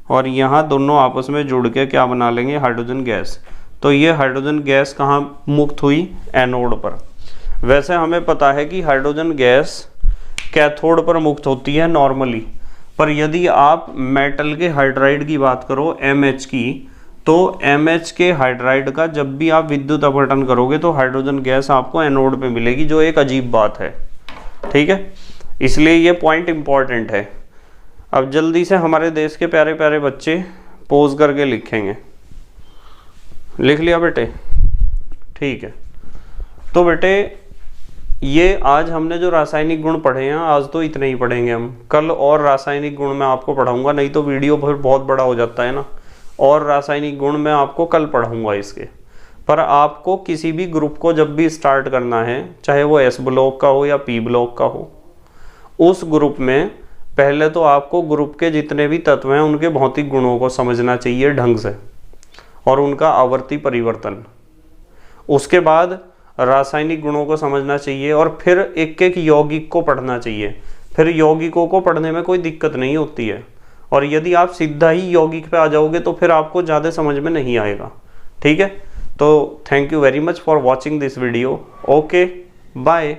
Speaker 1: और यहाँ दोनों आपस में जुड़ के क्या बना लेंगे? Hydrogen gas. तो ये हाइड्रोजन गैस कहाँ मुक्त हुई? एनोड पर। वैसे हमें पता है कि हाइड्रोजन गैस कैथोड पर मुक्त होती है नॉर्मली, पर यदि आप मेटल के हाइड्राइड की बात करो, MH की, तो MH के हाइड्राइड का जब भी आप विद्युत अपघटन करोगे तो हाइड्रोजन गैस आपको एनोड पे मिलेगी, जो एक अजीब बात है। ठीक है, इसलिए ये पॉइंट इंपॉर्टेंट है। अब जल्दी से हमारे देश के प्यारे प्यारे बच्चे पोज करके लिखेंगे। लिख लिया बेटे? ठीक है, तो बेटे ये आज हमने जो रासायनिक गुण पढ़े हैं, आज तो इतने ही पढ़ेंगे हम। कल और रासायनिक गुण मैं आपको पढ़ाऊंगा, नहीं तो वीडियो फिर बहुत बड़ा हो जाता है ना, और रासायनिक गुण मैं आपको कल पढ़ाऊंगा इसके। पर आपको किसी भी ग्रुप को जब भी स्टार्ट करना है, चाहे वो एस ब्लॉक का हो या पी ब्लॉक का हो, उस ग्रुप में पहले तो आपको ग्रुप के जितने भी तत्व हैं उनके भौतिक गुणों को समझना चाहिए ढंग से और उनका आवर्ती परिवर्तन। उसके बाद रासायनिक गुणों को समझना चाहिए और फिर एक एक यौगिक को पढ़ना चाहिए। फिर यौगिकों को पढ़ने में कोई दिक्कत नहीं होती है, और यदि आप सीधा ही यौगिक पे आ जाओगे तो फिर आपको ज़्यादा समझ में नहीं आएगा। ठीक है, तो thank you very much for watching this video. Okay, bye.